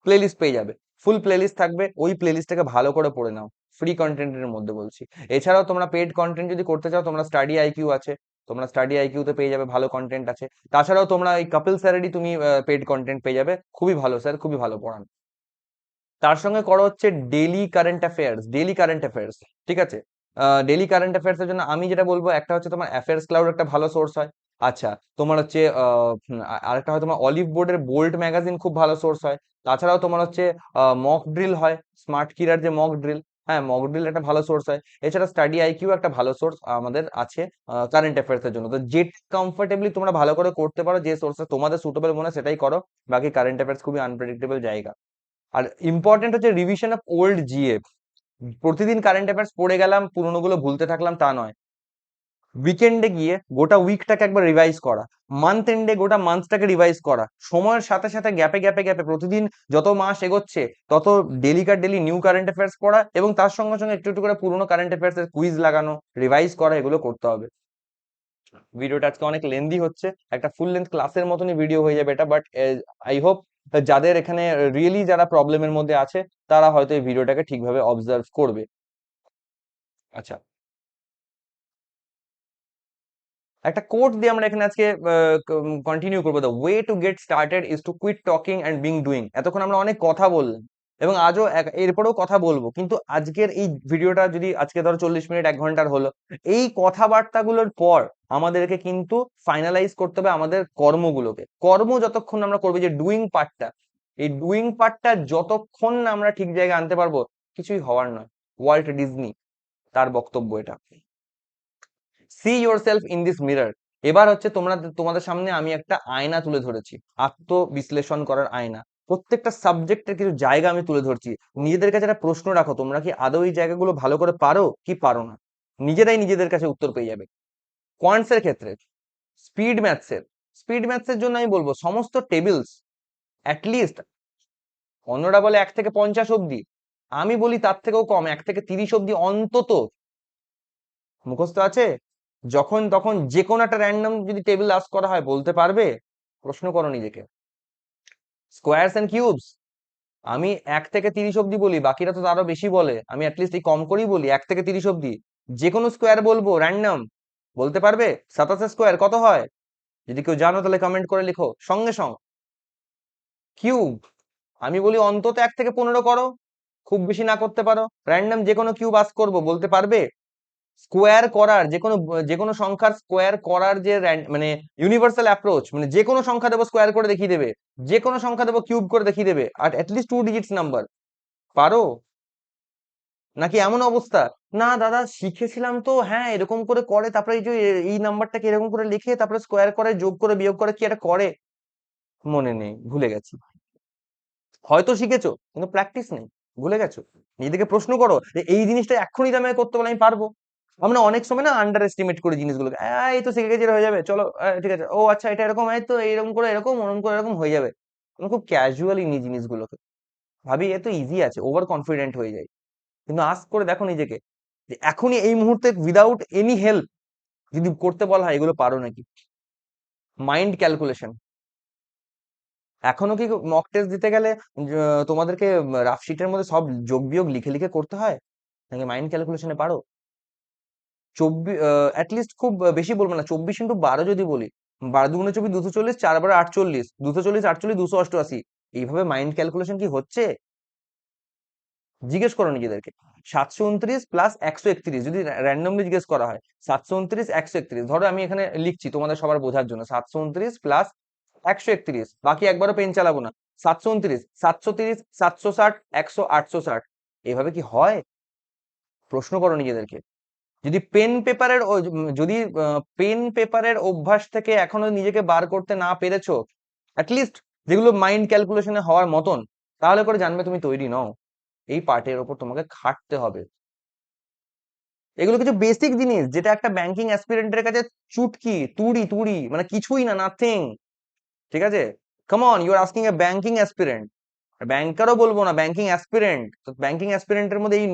প্লেলিস্ট পেয়ে যাবে। ফুল প্লেলিস্ট থাকবে, ওই প্লেলিস্টটাকে ভালো করে পড়ে নাও, ফ্রি কন্টেন্টের মধ্যে বলছি। এছাড়াও তোমরা পেড কন্টেন্ট যদি করতে চাও, তোমরা স্টাডি আইকিউ আছে, তোমরা স্টাডি আইকিউতে পেয়ে যাবে, ভালো কন্টেন্ট আছে। তাছাড়াও তোমরা এই কপিল স্যারেরই তুমি পেড কন্টেন্ট পেয়ে যাবে, খুবই ভালো স্যার, খুবই ভালো পড়ান। তার সঙ্গে করো হচ্ছে daily current affairs, daily current affairs, ঠিক আছে। ডেইলি কারেন্ট অ্যাফেয়ার্স এর জন্য আমি যেটা বলবো, একটা হচ্ছে তোমার অ্যাফেয়ার্স ক্লাউড, একটা ভালো সোর্স হয়। আচ্ছা, তোমার হচ্ছে আরেকটা হয় তোমার অলিভ বোর্ডের বোল্ট ম্যাগাজিন, খুব ভালো সোর্স হয়। তাছাড়াও তোমার হচ্ছে মক ড্রিল হয়, স্মার্ট কিরার যে মক ড্রিল, হ্যাঁ মক ড্রিল একটা ভালো সোর্স হয়। এছাড়া স্টাডি আইকিউ একটা ভালো সোর্স আমাদের আছে কারেন্ট অ্যাফেয়ার্স এর জন্য। তো যেটা কমফোর্টেবলি তোমরা ভালো করে করতে পারো, যে সোর্সটা তোমাদের সুটেবল মনে হয় সেটাই করো। বাকি কারেন্ট অ্যাফেয়ার্স খুবই আনপ্রেডিক্টেবল জায়গা। আর ইম্পর্টেন্ট হচ্ছে রিভিশন অফ ওল্ড জিএফ। প্রতিদিন কারেন্ট অ্যাফেয়ার্স পড়ে গেলাম, পুরোনো গুলো ভুলতে থাকলাম তা নয়। উইকেন্ডে গিয়ে গোটা উইকটাকে একবার রিভাইজ করা, মান্থ এন্ডে গোটা মান্থটাকে রিভাইজ করা, সময়ের সাথে সাথে গ্যাপে গ্যাপে গ্যাপে প্রতিদিন যত মাস এগোচ্ছে তত ডেলিকার ডেলি নিউ কারেন্ট অ্যাফেয়ার্স পড়া, এবং তার সঙ্গে সঙ্গে একটু একটু করে পুরোনো কারেন্ট অ্যাফেয়ার্স এর কুইজ লাগানো, রিভাইজ করা, এগুলো করতে হবে। ভিডিওটা আজকে অনেক লেন্দি হচ্ছে, একটা ফুল লেন্থ ক্লাসের মতনই ভিডিও হয়ে যাবে এটা, বাট আই হোপ যাদের এখানে রিয়েলি যারা প্রবলেমের মধ্যে আছে, তারা হয়তো এই ভিডিওটাকে ঠিকভাবে অবজার্ভ করবে। আচ্ছা, একটা কোট দিয়ে আমরা এখানে আজকে কন্টিনিউ করবো, the way to get started is to quit talking and being doing. এতক্ষণ আমরা অনেক কথা বললাম, এবং আজও এরপরেও কথা বলবো, কিন্তু আজকের এই ভিডিওটা যদি আজকে ধরো 40 মিনিট 1 ঘন্টার হলো, এই কথাবার্তাগুলোর পর আমাদেরকে কিন্তু ফাইনালাইজ করতে হবে আমাদের কর্মগুলোকে। কর্ম যতক্ষণ আমরা করবো, যে ডুইং পার্টটা, এই ডুইং পার্টটা যতক্ষণ না আমরা ঠিক জায়গায় আনতে পারবো, কিছুই হওয়ার নয়। ওয়াল্ট ডিজনি তার বক্তব্য এটা। See your self in this mirror. এবার হচ্ছে তোমাদের সামনে আমি একটা আয়না তুলে ধরেছি, আত্মবিশ্লেষণ করার আয়না। প্রত্যেকটা সাবজেক্টের কিছু জায়গা আমি তুলে ধরছি। নিজেদের কাছে একটা প্রশ্ন রাখো, তোমরা কি আদৌ এই জায়গাগুলো ভালো করে পারো কি পারো না? নিজেরাই নিজেদের কাছে উত্তর পেয়ে যাবে। কোয়ান্টস এর ক্ষেত্রে, স্পিড ম্যাথসের স্পিড ম্যাথসের জন্য আমি বলবো সমস্ত টেবিলস অ্যাটলিস্ট, অন্যরা বলে 1 থেকে 50 অব্দি, আমি বলি তার থেকেও কম, 1 থেকে 30 অব্দি অন্তত মুখস্থ আছে। যখন তখন যে কোনো একটা র্যান্ডম যদি টেবিল আস্ক করা হয় বলতে পারবে? প্রশ্ন করো নিজেকে। স্কোয়ারস এন্ড কিউবস, আমি 1 থেকে 30 অব্দি বলি, বাকিরা তো আরো বেশি বলে, আমি অ্যাটলিস্ট এই কম করেই বলি 1 থেকে 30 অব্দি। যে কোনো স্কোয়ার বলবো র্যান্ডম, বলতে পারবে 27 স্কোয়ার কত হয়? যদি কেউ জানো তাহলে কমেন্ট করে লিখো সঙ্গে সঙ্গে। কিউব, আমি বলি অন্তত 1 থেকে 15 করো, খুব বেশি না করতে পারো। র্যান্ডম যে কোনো কিউব আস্ক করবো, বলতে পারবে? স্কোয়ার করার যে কোনো সংখ্যার স্কোয়ার করার যে মানে ইউনিভার্সাল অ্যাপ্রোচ, মানে যে কোনো সংখ্যা দেবো স্কোয়ার করে দেখিয়ে দেবে, যে কোনো সংখ্যা দেবো কিউব করে দেখিয়ে দেবে, আর অ্যাটলিস্ট 2 ডিজিটস নাম্বার। পারো? নাকি এমন অবস্থা, না দাদা শিখেছিলাম তো, হ্যাঁ এরকম করে করে, তারপরে এই যে এই নাম্বারটাকে এরকম করে লিখে তারপরে স্কোয়ার করে যোগ করে বিয়োগ করে কি একটা করে, মনে নেই, ভুলে গেছি। হয়তো শিখেছো কিন্তু প্র্যাকটিস নেই, ভুলে গেছো। নিজেদেরকে প্রশ্ন করো যে এই জিনিসটা এক্ষুনি দামে করতে বলে আমি পারবো? আমরা অনেক সময় না আন্ডার এস্টিমেট করি জিনিসগুলোকে, এই তো শিখে গেছি এটা হয়ে যাবে, চলো ঠিক আছে, ও আচ্ছা এটা এরকম, এই তো এরকম করে এরকম, ওরকম করে এরকম হয়ে যাবে। আমরা খুব ক্যাজুয়ালি নিই জিনিসগুলোকে, ভাবি এ তো ইজি আছে, ওভার কনফিডেন্ট হয়ে যায়। কিন্তু আস্ক করে দেখো নিজেকে, যে এখনই এই মুহূর্তে উইদাউট এনি হেল্প যদি করতে বলা হয়, এগুলো পারো নাকি? মাইন্ড ক্যালকুলেশন, এখনো কি মক টেস্ট দিতে গেলে তোমাদেরকে রাফ শিটের মধ্যে সব যোগ বিয়োগ লিখে লিখে করতে হয়, নাকি মাইন্ড ক্যালকুলেশনে পারো? 24, অ্যাটলিস্ট খুব বেশি বলবো না, 24 × 12 যদি বলি, 12 × 24 240, 4 × 8 = 48, 240 48 288, এইভাবে মাইন্ড ক্যালকুলেশন কি হচ্ছে? জিজ্ঞেস করো নিজেদেরকে। 729 প্লাস 131 যদি র্যান্ডমলি জিজ্ঞেস করা হয়, 729 131, ধরো আমি এখানে লিখছি তোমাদের সবার বোঝার জন্য, 729 প্লাস 131, বাকি একবারও পেন চালাবো না, 729 730 760 100 860, এভাবে কি হয়? প্রশ্ন করো নিজেদেরকে। যদি পেন পেপারের যদি পেন পেপারের অভ্যাস থেকে এখনো নিজেকে বার করতে না পেরেছো, অ্যাটলিস্ট যেগুলো মাইন্ড ক্যালকুলেশনে হওয়ার মতন, তাহলে করে জানবে তুমি তৈরি নও। এই পার্টের ওপর তোমাকে খাটতে হবে। এগুলো কিছু বেসিক জিনিস যেটা একটা ব্যাংকিং অ্যাসপিরেন্টের কাছে চুটকি, তুড়ি তুড়ি, মানে কিছুই না, নাথিং। ঠিক আছে, come on, you are asking a banking aspirant, ব্যাংকারও বলবো না, ব্যাংকিং অ্যাসপিরেন্ট। তো ব্যাংকিং অ্যাসপিরেন্টের মধ্যে এই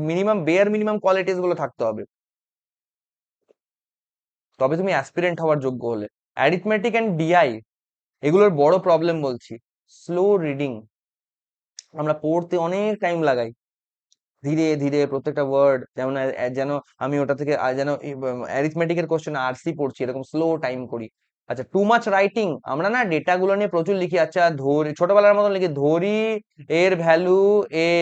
মিনিমাম বেয়ার মিনিমাম কোয়ালিটিস গুলো থাকতে হবে, তবে তুমি অ্যাসপিরেন্ট হওয়ার যোগ্য হলে। অ্যারিথমেটিক এন্ড ডিআই, এগুলোর বড় প্রবলেম বলছি, স্লো রিডিং। আমরা পড়তে অনেক টাইম লাগাই, ধীরে ধীরে প্রত্যেকটা ওয়ার্ড, যেমন যেন আমি ওটা থেকে যেন অ্যারিথমেটিকের কোশ্চেন আরসি পড়ছি, এরকম স্লো টাইম করি। আচ্ছা, টু মাচ রাইটিং, আমরা না ডেটা গুলো নিয়ে প্রচুর লিখি। আচ্ছা ধরি, ছোটবেলার মতন লিখি, ধরি এর ভ্যালু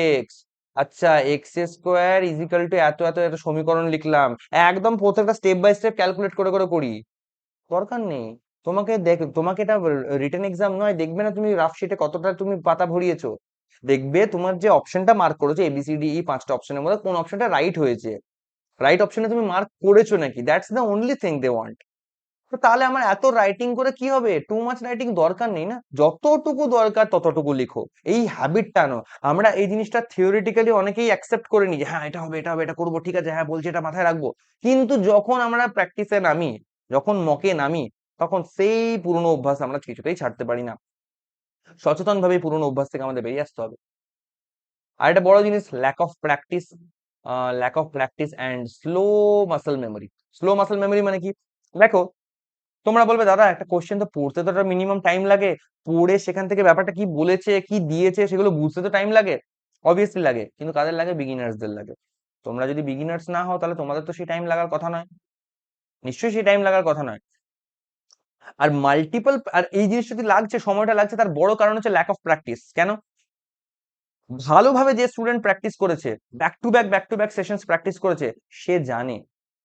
এক্স, আচ্ছা এক্স স্কোয়ার ইজিক্যাল টু এত এত এত সমীকরণ লিখলাম, একদম প্রত্যেকটা স্টেপ বাই স্টেপ ক্যালকুলেট করে করে করি। দরকার নেই। তোমাকে এটা রিটেন এক্সাম নয়, দেখবে না তুমি রাফ শিটে কতটা তুমি পাতা ভরিয়েছো, দেখবে তোমার যে অপশনটা মার্ক করেছো ABCDE 5টা অপশনের মধ্যে কোন অপশনটা রাইট হয়েছে, রাইট অপশনে তুমি মার্ক করেছো নাকি, that's the only thing they want. তো তাহলে আমার এত রাইটিং করে কি হবে? টু মাচ রাইটিং দরকার নেই না, যতটুকু দরকার ততটুকু লিখো, এই হ্যাবিটটা নো। আমরা এই জিনিসটা থিওরিটিক্যালি অনেকেই অ্যাকসেপ্ট করে নিই যে হ্যাঁ এটা হবে এটা হবে এটা করবো, ঠিক আছে হ্যাঁ বলছি এটা মাথায় রাখবো, কিন্তু যখন আমরা প্র্যাকটিসে নামি, যখন মকে নামি, তখন সেই পুরনো অভ্যাস আমরা কিছুতেই ছাড়তে পারি না। সচেতন ভাবে পুরনো অভ্যাস থেকে আমাদের বেরিয়ে আসতে হবে। আর একটা বড় জিনিস, lack of practice and slow muscle memory. Slow muscle memory মানে কি? দেখো, তোমরা বলবে দাদা একটা কোশ্চেন তো পড়তে তো মিনিমাম টাইম লাগে, পড়ে সেখান থেকে ব্যাপারটা কি বলেছে কি দিয়েছে সেগুলো বুঝতে তো টাইম লাগে। অবভিয়াসলি লাগে, কিন্তু কাদের লাগে? বিগিনার্সদের লাগে। তোমরা যদি বিগিনার্স না হও তাহলে তোমাদের তো সেই টাইম লাগার কথা নয়, নিশ্চয়ই সেই টাইম লাগার কথা নয়। আর মাল্টিপল, আর এই জিনিসটা যদি লাগছে, সময়টা লাগছে, তার বড় কারণ হচ্ছে ল্যাক অফ প্র্যাকটিস। কেন? ভালোভাবে যে স্টুডেন্ট প্র্যাকটিস করেছে, back to back sessions practice করেছে, সে জানে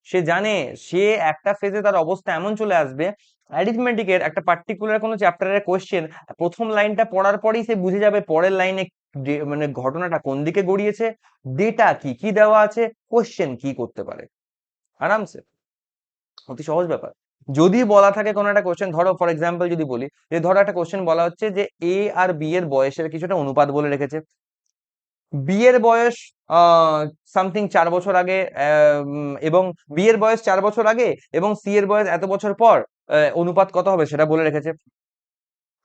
সে জানে সে একটা ফেজে তার অবস্থা এমন চলে আসবে, অ্যারিথমেটিকের একটা পার্টিকুলার কোনো চ্যাপ্টারের কোশ্চেন প্রথম লাইনটা পড়ার পরেই সে বুঝে যাবে পরের লাইনে মানে ঘটনাটা কোন দিকে গড়িয়েছে, ডেটা কি কি দেওয়া আছে, কোশ্চেন কি করতে পারে আরামসে। অতি সহজ ব্যাপার। যদি বলা থাকে কোনো একটা কোশ্চেন, ধরো ফর এক্সাম্পল যদি বলি যে ধরো একটা কোশ্চেন বলা হচ্ছে যে এ আর বি এর বয়সের কিছুটা অনুপাত বলে রেখেছে। বিয়ের বয়স সামথিং 4 বছর আগে, এবং বিয়ের বয়স 4 বছর আগে এবং সি এর বয়স এত বছর পর, অনুপাত কত হবে সেটা বলে রেখেছে।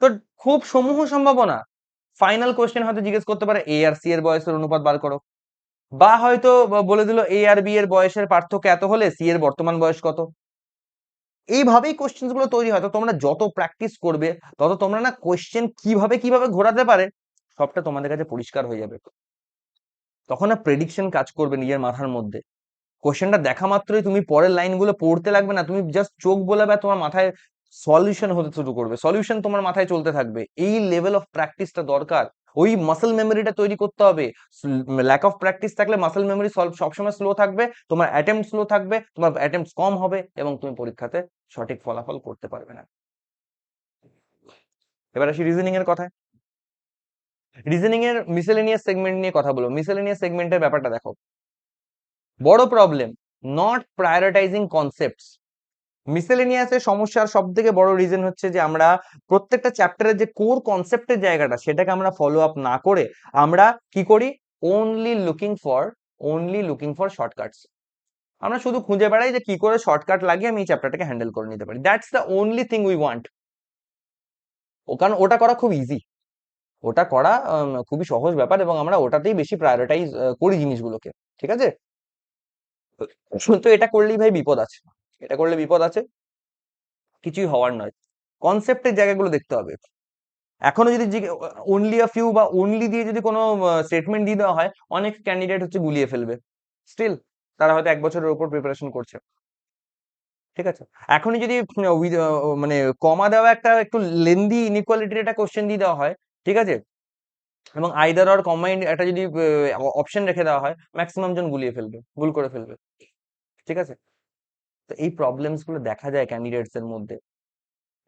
তো খুব সমূহ সম্ভাবনা ফাইনাল কোশ্চেন হয়তো জিজ্ঞেস করতে পারে এ আর সি এর বয়সের অনুপাত বার করো, বা হয়তো বলে দিল এ আর বি এর বয়সের পার্থক্য এত হলে সি এর বর্তমান বয়স কত। এইভাবেই কোশ্চেন গুলো তৈরি হয়। তো তোমরা যত প্র্যাকটিস করবে তত তোমরা না কোশ্চেন কিভাবে কিভাবে ঘোরাতে পারে সবটা তোমাদের কাছে পরিষ্কার হয়ে যাবে। তখন না প্রেডিকশন কাজ করবে নিজের মাথার মধ্যে। কোশ্চেনটা দেখা মাত্রই তুমি পরের লাইনগুলো পড়তে লাগবে না, তুমি জাস্ট চোখ বোলাবে আর তোমার মাথায় সলিউশন হতে শুরু করবে, সলিউশন তোমার মাথায় চলতে থাকবে। এই লেভেল অফ প্র্যাকটিসটা দরকার। ওই মাসল মেমোরিটা তৈরি করতে হবে। ল্যাক অফ প্র্যাকটিস থাকলে মাসল মেমোরি সবসময় স্লো থাকবে, তোমার অ্যাটেম্প স্লো থাকবে, তোমার অ্যাটেম্প কম হবে এবং তুমি পরীক্ষাতে সঠিক ফলাফল করতে পারবে না। এবার আসি রিজনিং এর কথায়। রিজনিং এর মিসেলেনিয়াস সেগমেন্ট নিয়ে কথা বলবো। মিসেলেনিয়াস সেগমেন্টের ব্যাপারটা দেখো, বড় প্রবলেম নট প্রায়োরিটাইজিং কনসেপ্টস। মিসেলেনিয়াসের সমস্যার সব থেকে বড় রিজন হচ্ছে যে আমরা প্রত্যেকটা চ্যাপ্টারের যে কোর কনসেপ্টের জায়গাটা সেটাকে আমরা ফলো আপ না করে আমরা কি করি, ওনলি লুকিং ফর শর্টকাটস। আমরা শুধু খুঁজে বেড়াই যে কি করে শর্টকাট লাগিয়ে আমি এই চ্যাপ্টারটাকে হ্যান্ডেল করে নিতে পারি। That's the only thing we want. ও কারণ ওটা করা খুব ইজি, ওটা করা খুবই সহজ ব্যাপার এবং আমরা ওটাতেই বেশি প্রায়োরিটাইজ করি জিনিসগুলোকে। ঠিক আছে, তো এটা করলেই ভাই বিপদ আছে, এটা করলে বিপদ আছে, কিছুই হওয়ার নয়। কনসেপ্টের জায়গাগুলো দেখতে হবে। এখনো যদি অনলি আ ফিউ বা অনলি দিয়ে যদি কোনো স্টেটমেন্ট দিয়ে দেওয়া হয়, অনেক ক্যান্ডিডেট হচ্ছে গুলিয়ে ফেলবে। স্টিল তারা হয়তো 1 বছরের উপর প্রিপারেশন করছে। ঠিক আছে, এখনই যদি মানে কমা দেওয়া একটা একটু লেন্দি ইনইকুয়ালিটির একটা কোশ্চেন দিয়ে দেওয়া হয়, ঠিক আছে, এবং আইদার অর কম্বাইন্ড একটা যদি অপশন রেখে দেওয়া হয়, ম্যাক্সিমাম জন গুলিয়ে ফেলবে, ভুল করে ফেলবে। ঠিক আছে, তো এই প্রবলেমস গুলো দেখা যায় ক্যান্ডিডেটস এর মধ্যে।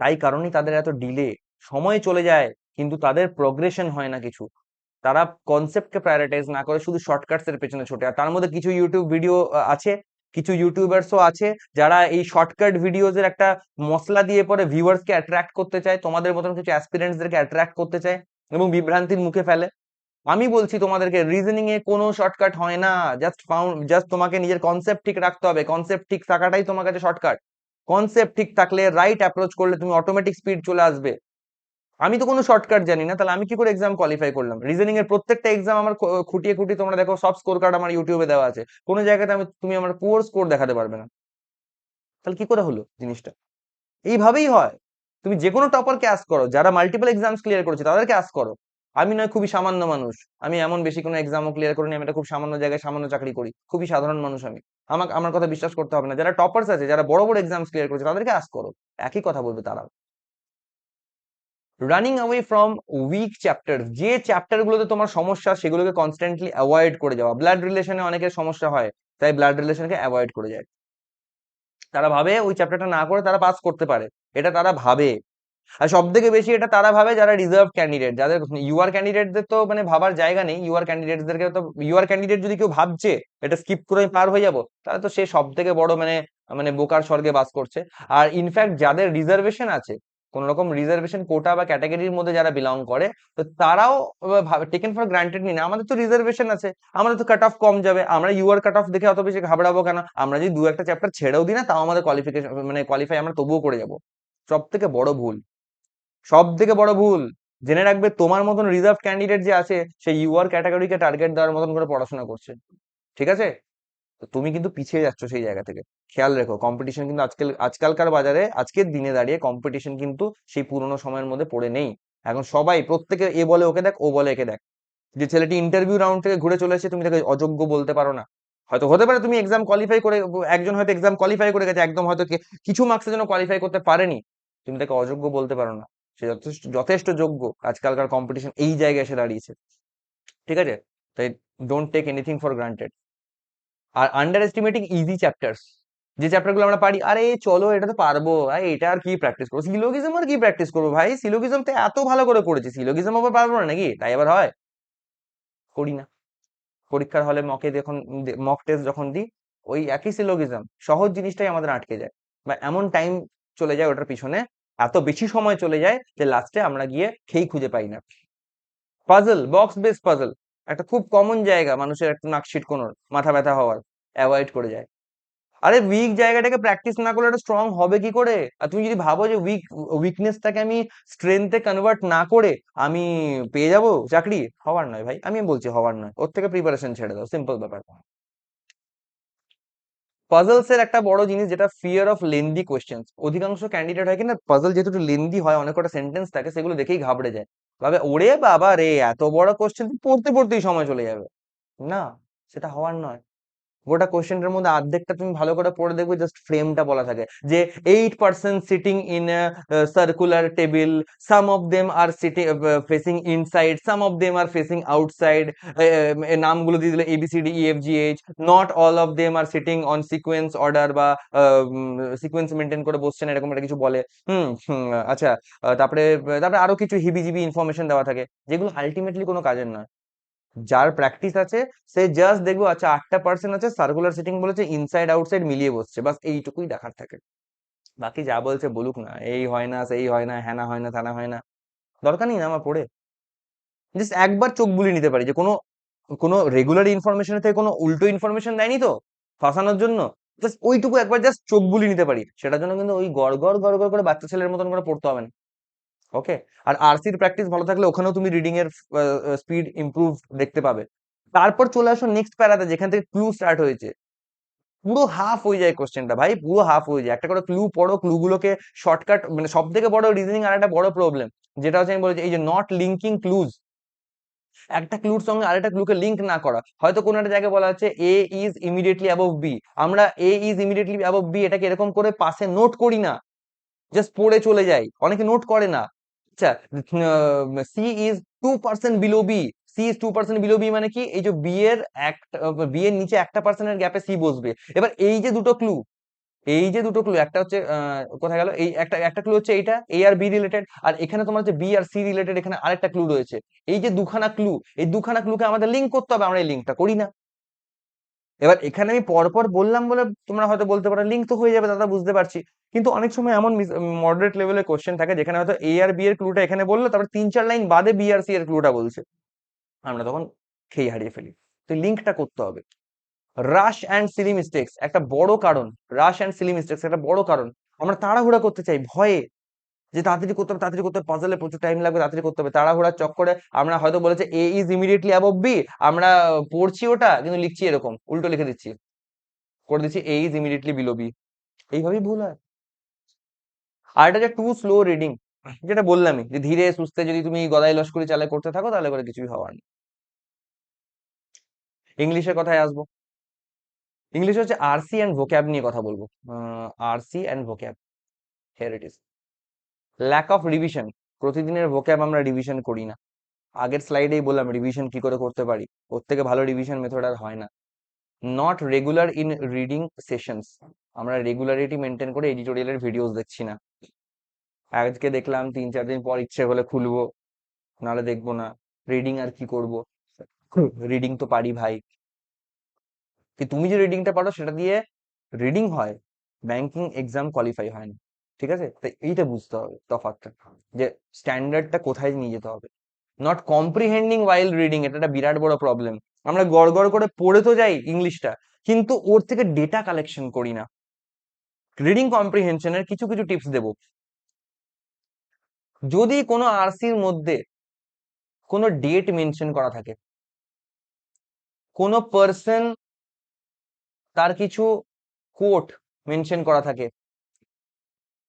তাই কারণেই তাদের এত ডিলে, সময় চলে যায় কিন্তু তাদের প্রোগ্রেশন হয় না কিছু। তারা কনসেপ্টকে প্রায়োরিটাইজ না করে শুধু শর্টকাটস এর পেছনে ছোটে। আর তার মধ্যে কিছু ইউটিউব ভিডিও আছে, কিছু ইউটিউবার্সও আছে যারা এই শর্টকাট ভিডিওজ এর একটা মসলা দিয়ে পরে ভিউয়ার্স কে অ্যাট্রাক্ট করতে চায়, তোমাদের মতন কিছু অ্যাসপিরেন্টস দেরকে অ্যাট্রাক্ট করতে চায় এবং বিভ্রান্তির মুখে ফেলে। আমি বলছি তোমাদেরকে রিজনিং এ কোনো শর্টকাট হয় না। জাস্ট তোমাকে নিজের কনসেপ্ট ঠিক রাখতে হবে, কনসেপ্ট ঠিক থাকাটাই তোমার কাছে শর্টকাট। কনসেপ্ট ঠিক থাকলে, রাইট অ্যাপ্রোচ করলে তুমি অটোমেটিক স্পিড চলে আসবে। আমি তো কোনো শর্টকাট জানি না, তাহলে আমি কি করে এক্সাম কোয়ালিফাই করলাম? রিজনিং এর প্রত্যেকটা এক্সাম আমার খুঁটিয়ে খুঁটিয়ে তোমরা দেখো, সব স্কোর কার্ড আমার ইউটিউবে দেওয়া আছে। কোনো জায়গাতে তুমি আমার পুয়ার স্কোর দেখাতে পারবে না। তাহলে কি করে হলো জিনিসটা? এইভাবেই হয়। তুমি যে কোনো টপারকে আস্ক করো, যারা মাল্টিপল এক্সামস ক্লিয়ার করেছে তাদেরকে আস্ক করো। আমি নয়, খুবই সামান্য মানুষ, আমি এমন বেশি কোনো এক্সামও ক্লিয়ার করিনি, আমি একটা খুব সামান্য জায়গায় সামান্য চাকরি করি, খুবই সাধারণ মানুষ আমি। আমাকে আমার কথা বিশ্বাস করতে হবে না, যারা টপার্স আছে, যারা বড় বড় এক্সামস ক্লিয়ার করেছে তাদেরকে আস্ক করো, একই কথা বলবে তারা। Running away from weak chapter, যে চ্যাপ্টার গুলোতে তোমার সমস্যা সেগুলোকে কনস্ট্যান্টলি অ্যাভয়েড করে যাওয়া। ব্লাড রিলেশনে অনেকের সমস্যা হয়, তাই ব্লাড রিলেশনকে অ্যাভয়েড করে যায়। তারা ভাবে ওই চ্যাপ্টারটা না করে তারা পাস করতে পারে, এটা তারা ভাবে। আর সব থেকে বেশি এটা তারা ভাবে যারা রিজার্ভ ক্যান্ডিডেট, যাদের ইউআর ক্যান্ডিডেটদের তো মানে ভাবার জায়গা নেই। ইউআর ক্যান্ডিডেটদেরকে তো, ইউআর ক্যান্ডিডেট যদি কেউ ভাবছে এটা স্কিপ করে আমি পার হয়ে যাব, তাহলে তো সে সব থেকে বড় মানে মানে বোকার স্বর্গে বাস করছে। আর ইনফ্যাক্ট যাদের রিজার্ভেশন আছে, কোন রকম রিজার্ভেশন কোটা বা ক্যাটাগরির মধ্যে যারা বিলং করে, তো তারাও টেকেন ফর গ্রান্টেড নিন, আমাদের তো রিজার্ভেশন আছে, আমাদের তো কাট অফ কম যাবে, আমরা ইউআর কাট অফ দেখে অত বেশি ঘাবড়াবো কেন? আমরা যদি দু একটা চ্যাপ্টার ছেড়েও দিই না, তাও আমাদের কোয়ালিফিকেশন মানে কোয়ালিফাই আমরা তবুও করে যাব। সব থেকে বড় ভুল, সব থেকে বড় ভুল। জেনে রাখবে তোমার মতন রিজার্ভ ক্যান্ডিডেট যে আছে, সেই ইউআর ক্যাটাগরিকে টার্গেট দেওয়ার মতন করে পড়াশোনা করছে। ঠিক আছে, তো তুমি কিন্তু পিছিয়ে যাচ্ছ সেই জায়গা থেকে। খেয়াল রেখো, কম্পিটিশন কিন্তু আজকালকার বাজারে, আজকের দিনে দাঁড়িয়ে কম্পিটিশন কিন্তু সেই পুরোনো সময়ের মধ্যে পড়ে নেই। এখন সবাই প্রত্যেকে এ বলে ওকে দেখ, ও বলে একে দেখ। যে ছেলেটি ইন্টারভিউ রাউন্ড থেকে ঘুরে চলে এসেছে, তুমি তাকে অযোগ্য বলতে পারো না। হয়তো হতে পারে তুমি এক্সাম কোয়ালিফাই করে, একজন হয়তো এক্সাম কোয়ালিফাই করে গেছে, একদম হয়তো কিছু মার্কসের জন্য কোয়ালিফাই করতে পারেনি, তুমি তাকে অযোগ্য বলতে পারো না। সে যথেষ্ট যথেষ্ট যোগ্য। আজকালকার কম্পিটিশন এই জায়গায় এসে দাঁড়িয়েছে। ঠিক আছে? তাই don't take anything for granted. আর আন্ডার এস্টিমেটিং ইজি চ্যাপ্টার্স, যে চ্যাপ্টার গুলো আমরা পারি, আরে চলো এটা তো পারবো, আরে এটা আর কি প্র্যাকটিস করবো, সিলোগিজম আর কি প্র্যাকটিস করবো ভাই, সিলোগিজম তো এত ভালো করে করেছি, সিলোগিজম আবার পারবো না নাকি, তাই আবার হয়? করি না। পরীক্ষার হলে মকে যখন মক টেস্ট যখন দিই, ওই একই সিলোগিজম সহজ জিনিসটাই আমাদের আটকে যায়, বা এমন টাইম চলে যায় ওটার পিছনে, এত বেশি সময় চলে যায় যে লাস্টে আমরা গিয়ে খেই খুঁজে পাই না। পাজল, বক্স বেস পাজল, একটা খুব কমন জায়গা মানুষের একটা নাকশিট কোনোর মাথা ব্যথা হওয়ার, অ্যাভয়েড করে যায়। আরে উইক জায়গাটাকে প্র্যাকটিস না করলে এটা স্ট্রং হবে কি করে? আর তুমি যদি ভাবো যে উইকনেসটাকে আমি স্ট্রেংথে কনভার্ট না করে আমি পেয়ে যাব চাকরি, হওয়ার নয় ভাই, আমি বলছি হওয়ার নয়, ওর থেকে প্রিপারেশন ছেড়ে দাও, সিম্পল ব্যাপার। পাজলস এর একটা বড় জিনিস যেটা ফিয়ার অফ লেন্দি কোয়েশ্চেন্স, অধিকাংশ ক্যান্ডিডেট হয় কিনা পাজল যেহেতু একটু লেন্দি হয়, অনেক কটা সেন্টেন্স থাকে, সেগুলো দেখেই ঘাবড়ে যায়, ভাবে ওরে বাবা রে এত বড় কোয়েশ্চেন পড়তে পড়তেই সময় চলে যাবে। না, সেটা হওয়ার নয়। গোটা কোশ্চেনটার মধ্যে অর্ধেকটা তুমি ভালো করে পড়ে দেখবে, জাস্ট ফ্রেমটা বলা থাকে যে 8% sitting in circular table, some of them are sitting facing inside, some of them are facing outside, নামগুলো দিয়ে দিলে ABCDEFGH, not all of them are sitting on sequence order, বা সিকোয়েন্স মেনটেন করে বসছেন এরকম একটা কিছু বলে। আচ্ছা, তারপরে তারপরে আরো কিছু হিবিজিবি ইনফরমেশন দেওয়া থাকে, যেগুলো আলটিমেটলি কোনো কাজের নয়। যার প্র্যাকটিস আছে সে জাস্ট দেখবো, আচ্ছা 8% আছে, সার্কুলার সিটিং বলেছে, ইনসাইড আউটসাইড মিলিয়ে বসছে, বাস এইটুকুই দেখার থাকে। বাকি যা বলছে বলুক না, এই হয় না সেই হয় না, হ্যানা হয় না থানা হয় না, দরকার নেই না আমার পড়ে। জাস্ট একবার চোখ বুলিয়ে নিতে পারি যে কোনো কোনো রেগুলার ইনফরমেশন থেকে কোনো উল্টো ইনফরমেশন দেয়নি তো ফাঁসানোর জন্য, জাস্ট ওইটুকু একবার জাস্ট চোখ বুলিয়ে নিতে পারি, সেটার জন্য কিন্তু ওই গড় গড় করে বাচ্চা ছেলের মতন করে পড়তে হবে না। ওকে। আর আরসির প্র্যাকটিস ভালো থাকলে ওখানেও তুমি রিডিং এর স্পিড ইমপ্রুভ দেখতে পাবে। তারপর চলে আসো নেক্সট প্যারাতে, যেখান থেকে ক্লু স্টার্ট হয়েছে। পুরো হাফ হয়ে যায় কোশ্চেনটা ভাই, পুরো হাফ হয়ে যায়, একটা করে ক্লু পড়ো, ক্লু গুলোকে শর্টকাট, মানে সব থেকে বড় রিজনিং আর একটা বড় প্রবলেম যেটা হচ্ছে, আমি বলেছি এই যে নট লিঙ্কিং ক্লুজ, একটা ক্লুর সঙ্গে আরেকটা ক্লুকে লিঙ্ক না করা। হয়তো কোনো একটা জায়গায় বলা আছে এ ইজ ইমিডিয়েটলি অ্যাবভ বি, আমরা এ ইজ ইমিডিয়েটলি অ্যাবভ বি এটাকে এরকম করে পাশে নোট করি না, জাস্ট পড়ে চলে যাই, অনেকে নোট করে না। আচ্ছা, C is 2% below B, C is 2% below B মানে কি, এই যে বি এর একটা, বি এর নিচে 1% গ্যাপে সি বসবে। এবার এই যে দুটো ক্লু, এই যে দুটো ক্লু, একটা হচ্ছে কোথায় গেল, এই একটা একটা ক্লু হচ্ছে এইটা এ আর বি রিলেটেড, আর এখানে তোমার হচ্ছে বি আর সি রিলেটেড, এখানে আরেকটা ক্লু রয়েছে। এই যে দুখানা ক্লু, এই দুখানা ক্লুকে আমাদের লিঙ্ক করতে হবে, আমরা এই লিঙ্কটা করি না। এবার এখানে আমি পরপর বললাম বলে তোমরা হয়তো বলতে পারো লিঙ্ক তো হয়ে যাবে দাদা, বুঝতে পারছি, কিন্তু অনেক সময় এমন মডারেট লেভেলের কোশ্চেন থাকে যেখানে হয়তো এ আর বি এর ক্লুটা এখানে বললো, তারপর 3-4 লাইন বাদে বি আর সি এর ক্লুটা বলছে, আমরা তখন খেই হারিয়ে ফেলি। তো লিঙ্কটা করতে হবে। রাশ অ্যান্ড সিলি মিস্টেক্স একটা বড় কারণ, রাশ অ্যান্ড সিলি মিস্টেক্স একটা বড় কারণ, আমরা তাড়াহুড়া করতে চাই ভয়ে, যে তাড়াতাড়ি করতে হবে, তাড়াতাড়ি করতে হবে, পাজলে প্রচুর টাইম লাগবে, তাড়াতাড়ি করতে হবে, তাড়াহুড়ার চক্করে আমরা হয়তো বলেছে এ ইজ ইমিডিয়েটলি অ্যাবভ বি, আমরা পড়ছি ওটা কিন্তু লিখছি এরকম উল্টো লিখে দিচ্ছি, করে দিচ্ছি এ ইজ ইমিডিয়েটলি বিলো বি, এইভাবেই ভুল হয়। আর এটা যে টু স্লো রিডিং, যেটা বললামই, যে ধীরে সুস্থে যদি তুমি গদাই লস্করি চালে করতে থাকো তাহলে করে কিছুই হওয়ার নেই। ইংলিশের কথায় আসবো। ইংলিশ হচ্ছে আরসি অ্যান্ড ভোক্যাব নিয়ে কথা বলবো। RC and vocab, here it is. Lack of revision, প্রতিদিনের ভোক্যাব আমরা রিভিশন করি না। আগের স্লাইডেই বললাম রিভিশন কি করে করতে পারি, ওর থেকে ভালো রিভিশন মেথড আর হয় না। Not regular in reading sessions, আমরা রেগুলারিটি মেনটেন করে এডিটোরিয়ালের ভিডিওস দেখছি না। আজকে দেখলাম, 3-4 দিন পর ইচ্ছে হলে খুলবো, নাহলে দেখবো না। রিডিং আর কি করব, রিডিং তো পারি ভাই। কি তুমি যে রিডিংটা পারো সেটা দিয়ে রিডিং হয়, ব্যাংকিং এক্সাম কোয়ালিফাই হয় না। ঠিক আছে, তাই এইটা বুঝতে হবে তফাৎটা, যে স্ট্যান্ডার্ডটা কোথায় নিয়ে যেতে হবে। নট কম্প্রিহেন্ডিং ওয়াইল রিডিং, এটা একটা বিরাট বড় প্রবলেম। আমরা গড় গড় করে পড়ে তো যাই ইংলিশটা, কিন্তু ওর থেকে ডেটা কালেকশন করি না। রিডিং কম্প্রিহেনশনের কিছু কিছু টিপস দেবো। যদি কোনো আরসির মধ্যে কোনো ডেট মেনশন করা থাকে, কোনো পার্সন তার কিছু কোট মেনশন করা থাকে,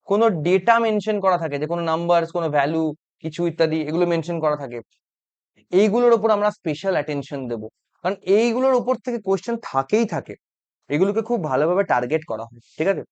কোনো ডেটা মেনশন করা থাকে, যে কোনো নাম্বার, কোনো ভ্যালু, কিছু ইত্যাদি এগুলো মেনশন করা থাকে, এইগুলোর উপর আমরা স্পেশাল অ্যাটেনশন দেব, কারণ এইগুলোর উপর থেকে কোশ্চেন থাকেই থাকে, এগুলোকে খুব ভালোভাবে টার্গেট করা হয়। ঠিক আছে,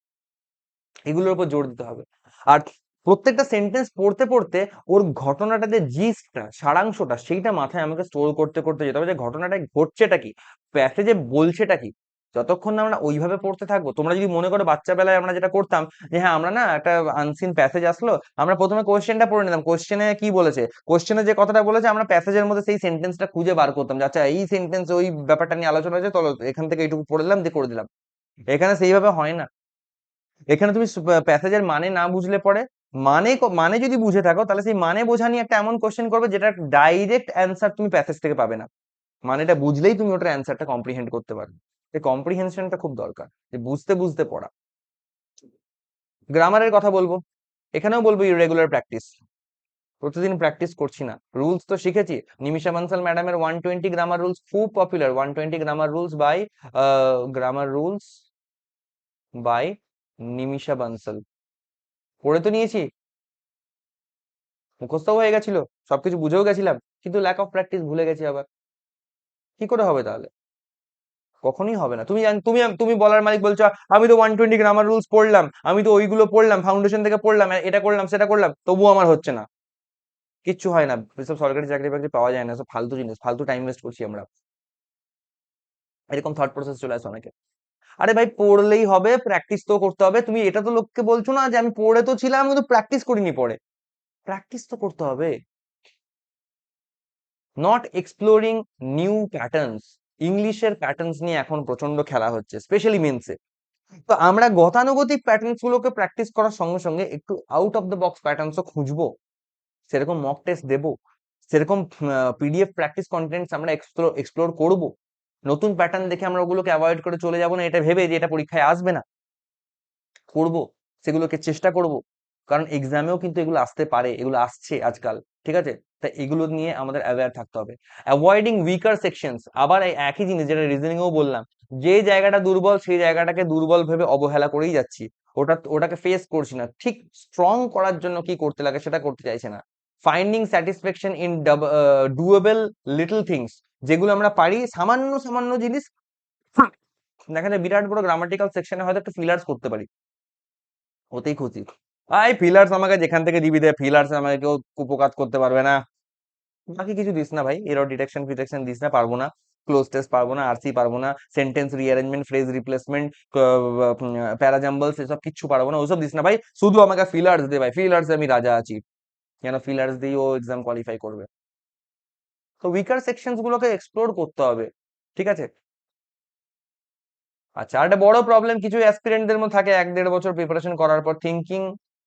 এগুলোর উপর জোর দিতে হবে। আর প্রত্যেকটা সেন্টেন্স পড়তে পড়তে ওর ঘটনাটা যে জিস্টটা, সারাংশটা, সেইটা মাথায় আমাকে স্টোর করতে করতে যেতে হবে যে ঘটনাটা ঘটছেটা কি, প্যাসেজে বলছেটা কি। যতক্ষণ না আমরা ওইভাবে পড়তে থাকবো, তোমরা যদি মনে করো বাচ্চা বেলায় আমরা যেটা করতাম যে হ্যাঁ আমরা না একটা আনসিন প্যাসেজ আসলো, আমরা প্রথমে কোশ্চেনটা পড়ে নিতাম, কোশ্চেনে কি বলেছে, কোশ্চেনে যে কথাটা বলেছে আমরা প্যাসেজের মধ্যে সেই সেন্টেন্সটা খুঁজে বার করতাম যে আচ্ছা এই সেন্টেন্স ওই ব্যাপারটা নিয়ে আলোচনা হয়েছে, চলো এখান থেকে এইটুকু পড়ে দিলাম দিয়ে করে দিলাম। এখানে সেইভাবে হয় না। এখানে তুমি প্যাসেজের মানে না বুঝলে পরে, মানে যদি বুঝে থাকো তাহলে সেই মানে বোঝা নিয়ে একটা এমন কোশ্চেন করবে যেটা ডাইরেক্ট অ্যান্সার তুমি প্যাসেজ থেকে পাবে না। মানেটা বুঝলেই তুমি ওটার অ্যান্সারটা কম্প্রিহেন্ড করতে পারবে। এই কম্প্রিহেনশনটা খুব দরকার, যে বুঝতে বুঝতে পড়া। গ্রামারের কথা বলবো, এখানেও বলবো ইরেগুলার প্র্যাকটিস। প্রতিদিন প্র্যাকটিস করছি না, রুলস তো শিখেছি। নিমিষা বানসাল ম্যাডামের 120 গ্রামার রুলস খুব popular, 120 grammar rules by Nimisha Bansal. পড়ে তো নিয়েছি, মুখস্থ হয়ে গেছিল, সবকিছু বুঝেও গেছিলাম, কিন্তু ল্যাক অফ প্র্যাকটিস ভুলে গেছি আবার। কি করে হবে তাহলে? কখনোই হবে না। তুমি বলার মালিক বলছো আমি তো 120 গ্রামার রুলস পড়লাম, আমি তো ওইগুলো পড়লাম, ফাউন্ডেশন থেকে পড়লাম, এটা করলাম সেটা করলাম, তবুও আমার হচ্ছে না। কিচ্ছু হয় না, এসব সরকারি চাকরি বাকরি পাওয়া যায় না, সব ফালতু জিনিস, ফালতু টাইম ওয়েস্ট করছি আমরা। এরকম থট প্রসেস চলে আসে অনেকে। আরে ভাই পড়লেই হবে, প্র্যাকটিস তো করতে হবে। তুমি এটা তো লোককে বলছো না যে আমি পড়ে তো ছিলাম কিন্তু প্র্যাকটিস করিনি, পড়ে প্র্যাকটিস তো করতে হবে। Not exploring new patterns. ইংলিশের প্যাটার্নস নিয়ে এখন প্রচন্ড খেলা হচ্ছে, স্পেশালি মেন্সে। তো আমরা গতানুগতিক প্যাটার্নস গুলোকে প্র্যাকটিস করার সঙ্গে সঙ্গে একটু আউট অফ দ্য বক্স প্যাটার্নসও খুঁজবো, সেরকম মক টেস্ট দেবো, সেরকম পিডিএফ প্র্যাকটিস কন্টেন্টস আমরা এক্সপ্লোর করব। নতুন প্যাটার্ন দেখে আমরা ওগুলোকে অ্যাভয়েড করে চলে যাব না এটা ভেবে যে এটা পরীক্ষায় আসবে না, করব, সেগুলোকে চেষ্টা করব। কারণ এক্সামেও কিন্তু এগুলো আসতে পারে, এগুলো আসছে আজকাল, ঠিক আছে? তাই এগুলো নিয়ে আমাদের অ্যাওয়্যার থাকতে হবে। অ্যাভয়েডিং উইকার সেকশনস, আবার এই একই জিনিস যেটা রিজনিং এও বললাম, যে জায়গাটা দুর্বল সেই জায়গাটাকে দুর্বল ভেবে অবহেলা করেই যাচ্ছি, ওটাকে ফেস করছি না, ঠিক স্ট্রং করার জন্য কি করতে লাগে সেটা করতে চাইছে না। Finding satisfaction in doable little things, যেগুলো আমরা পারি, সামান্য সামান্য জিনিস। দেখা যায় বিরাট বড় গ্রামাটিক্যাল সেকশনে হয়তো একটা ফিলার্স করতে পারি, ওতেই খুশি। ফিলার্স আমাকে যেখান থেকে দিবি দে, ফিলার্স আমাকে কেউ কুপকাত করতে পারবে না। বাকি কিছু দিস না ভাই, এরর ডিটেকশন ফিটেকশন দিস না, পারবো না। ক্লোজ টেস্ট পারবো না, আরসি পারবো না, সেন্টেন্স রিঅ্যারেঞ্জমেন্ট, ফ্রেজ রিপ্লেসমেন্ট, প্যারাজাম্বলস, এসব কিচ্ছু পারবো না, ওসব দিস না ভাই। শুধু আমাকে ফিলার্স দে ভাই, ফিলার্স আমি রাজা আছি। কেন ফিলার্স দিয়ে ও এক্সাম কোয়ালিফাই করবে? তো উইকার সেকশনস গুলোকে এক্সপ্লোর করতে হবে, ঠিক আছে? আচ্ছা, আর একটা বড় প্রবলেম কিছু অ্যাসপিরেন্টদের মধ্যে থাকে, 1-1.5 বছর প্রিপারেশন করার পর থিঙ্কিং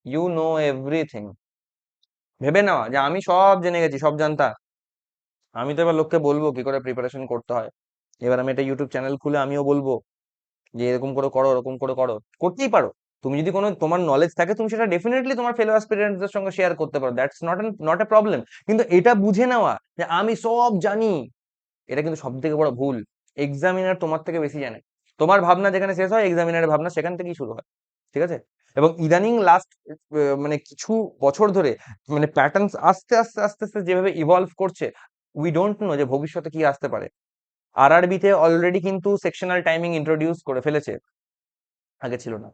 ইউ নো এভরিথিং, ভেবে নেওয়া যে আমি সব জেনে গেছি, সব জানতা। আমি তো এবার লোককে বলবো কি করে প্রিপারেশন করতে হয়। এবার আমি একটা ইউটিউব চ্যানেল খুলে আমিও বলবো যে এরকম করে করো, ওরকম করে করো, করতেই পারো। তুমি যদি কোনো তোমার নলেজ থাকে তুমি সেটা ডেফিনেটলি তোমার ফেলো অ্যাসপিরেন্টসদের সঙ্গে শেয়ার করতে পারো, দ্যাটস নট এ প্রবলেম। কিন্তু এটা বুঝে নেওয়া যে আমি সব জানি, এটা কিন্তু সব থেকে বড় ভুল। এক্সামিনার তোমার থেকে বেশি জানে। তোমার ভাবনা যেখানে শেষ হয় এক্সামিনারের ভাবনা সেখান থেকেই শুরু হয়, ঠিক আছে? এবং ইদানিং লাস্ট মানে কিছু বছর ধরে মানে প্যাটার্নস আস্তে আস্তে আস্তে আস্তে যেভাবে ইভলভ করছে, উই ডোন্ট নো যে ভবিষ্যতে কি আসতে পারে। আরআরবি তে অলরেডি কিন্তু সেকশনাল টাইমিং ইন্ট্রোডিউস করে ফেলেছে, আগে ছিল না।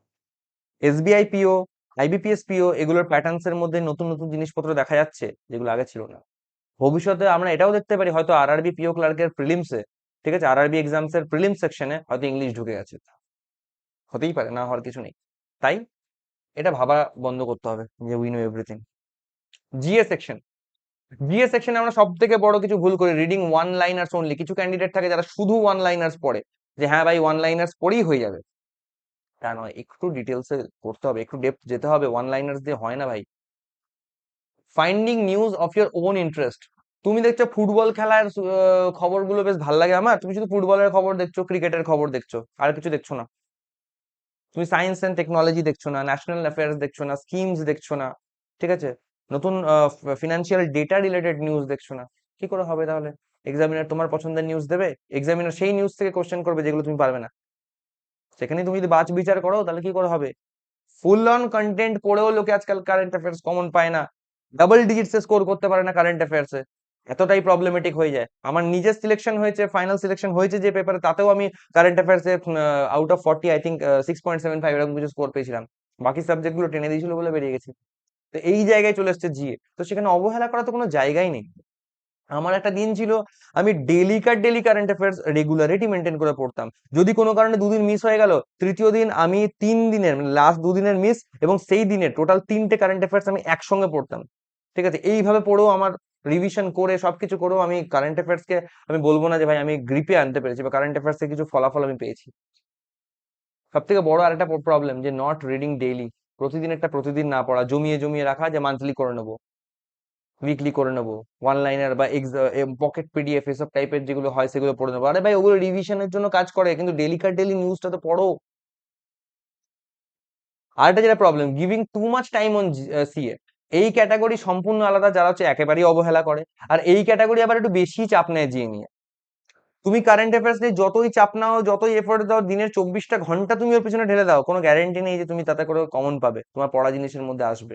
এসবিআই পিও, আইবিপিএস পিও, এগুলোর প্যাটার্নস এর মধ্যে নতুন নতুন জিনিসপত্র দেখা যাচ্ছে যেগুলো আগে ছিল না। ভবিষ্যতে আমরা এটাও দেখতে পারি হয়তো আরআরবি পিও ক্লার্কের প্রিলিমসে, ঠিক আছে, আরআরবি এক্সামস এর প্রিলিম সেকশনে হয়তো ইংলিশ ঢুকে গেছে। হতেই পারে, না হওয়ার কিছু নেই। তাই এটা ভাবা বন্ধ করতে হবে যে we know everything. GA section, GA সেকশনে আমরা সব থেকে বড় কিছু ভুল করি, রিডিং ওয়ান লাইনার্স অনলি। কিছু ক্যান্ডিডেট থাকে যারা শুধু ওয়ান লাইনার্স পড়ে, যে হ্যাঁ ভাই ওয়ান লাইনার্স পড়েই হয়ে যাবে। তা নয়, একটু ডিটেলসে পড়তে হবে, একটু ডেপথ যেতে হবে, ওয়ান লাইনার্স দিয়ে হয় না ভাই। Finding news of your own interest, তুমি দেখছো ফুটবল খেলার খবরগুলো বেশ ভালো লাগে আমার, তুমি শুধু ফুটবলের খবর দেখছো, ক্রিকেটের খবর দেখছো, আর কিছু দেখছো না। তুমি সায়েন্স এন্ড টেকনোলজি দেখছো না, ন্যাশনাল অ্যাফেয়ার্স দেখছো না, স্কিমস দেখছো না, ঠিক আছে, নতুন ফিনান্সিয়াল ডেটা রিলেটেড নিউজ দেখছো না। কি করে হবে তাহলে? এক্সামিনার তোমার পছন্দের নিউজ দেবে, এক্সামিনার সেই নিউজ থেকে কোশ্চেন করবে যেগুলো তুমি পারবে না। সেখানে তুমি যদি বাছ বিচার করো তাহলে কি করে হবে? ফুল অন কন্টেন্ট পড়েও লোকে আজকাল কারেন্ট অ্যাফেয়ার্স কমন পায় না, ডাবল ডিজিটসে স্কোর করতে পারে না কারেন্ট অ্যাফেয়ার্সে। এতটাই প্রবলেমেটিক হয়ে যায়। আমার নিজের সিলেকশন হয়েছে, ফাইনাল সিলেকশন হয়েছে যে পেপারে, তাতেও আমি কারেন্ট অ্যাফেয়ার্সে আউট অফ 40 আই থিঙ্ক 6.75 এরকম কিছু স্কোর পেয়েছিলাম। বাকি সাবজেক্ট গুলো টেনে দিয়েছিল বলে বেরিয়ে গেছি। তো এই জায়গায় চলে এসছে জিএ, তো সেখানে অবহেলা করা তো কোনো জায়গাই নেই। আমার একটা দিন ছিল, আমি daily current affairs regularity maintain করে পড়তাম। যদি কোনো কারণে দুদিন মিস হয়ে গেল, তৃতীয় দিন আমি 3 দিনের মানে লাস্ট দুদিনের মিস এবং সেই দিনে টোটাল 3টে কারেন্ট অ্যাফেয়ার্স আমি একসঙ্গে পড়তাম। ঠিক আছে, এইভাবে পড়েও আমার রিভিশন করে সবকিছু করেও আমি কারেন্ট অ্যাফেয়ার্স কে আমি বলবো না যে ভাই আমি গ্রিপে আনতে পেরেছি বা কারেন্ট অ্যাফেয়ার্স থেকে কিছু ফলাফল আমি পেয়েছি। সব থেকে বড় আরেকটা প্রবলেম যে নট রিডিং ডেইলি, প্রতিদিন একটা প্রতিদিন না পড়া, জমিয়ে জমিয়ে রাখা যে মান্থলি করে নেবো, উইকলি করে নেবো, ওয়ান লাইনার বা পকেট পিডিএফ এসব টাইপের যেগুলো হয় সেগুলো পড়ে নেবো। আরে ভাই ওগুলো রিভিশনের জন্য কাজ করে, কিন্তু ডেলি নিউজটা তো পড়ো। আরেকটা যেটা problem, giving too much time on CA. এই ক্যাটাগরি সম্পূর্ণ আলাদা, যারা হচ্ছে একেবারেই অবহেলা করে। আর এই ক্যাটাগরি আবার একটু বেশি চাপ নেয় জিএ নিয়ে। তুমি কারেন্ট অ্যাফেয়ার্স নিয়ে যতই চাপ নাও, যতই এফোর্ট দাও, দিনের 24টা ঘন্টা তুমি ওর পিছনে ঢেলে দাও, কোনো গ্যারেন্টি নেই যে তুমি তাতে করে কমন পাবে, তোমার পড়া জিনিসের মধ্যে আসবে।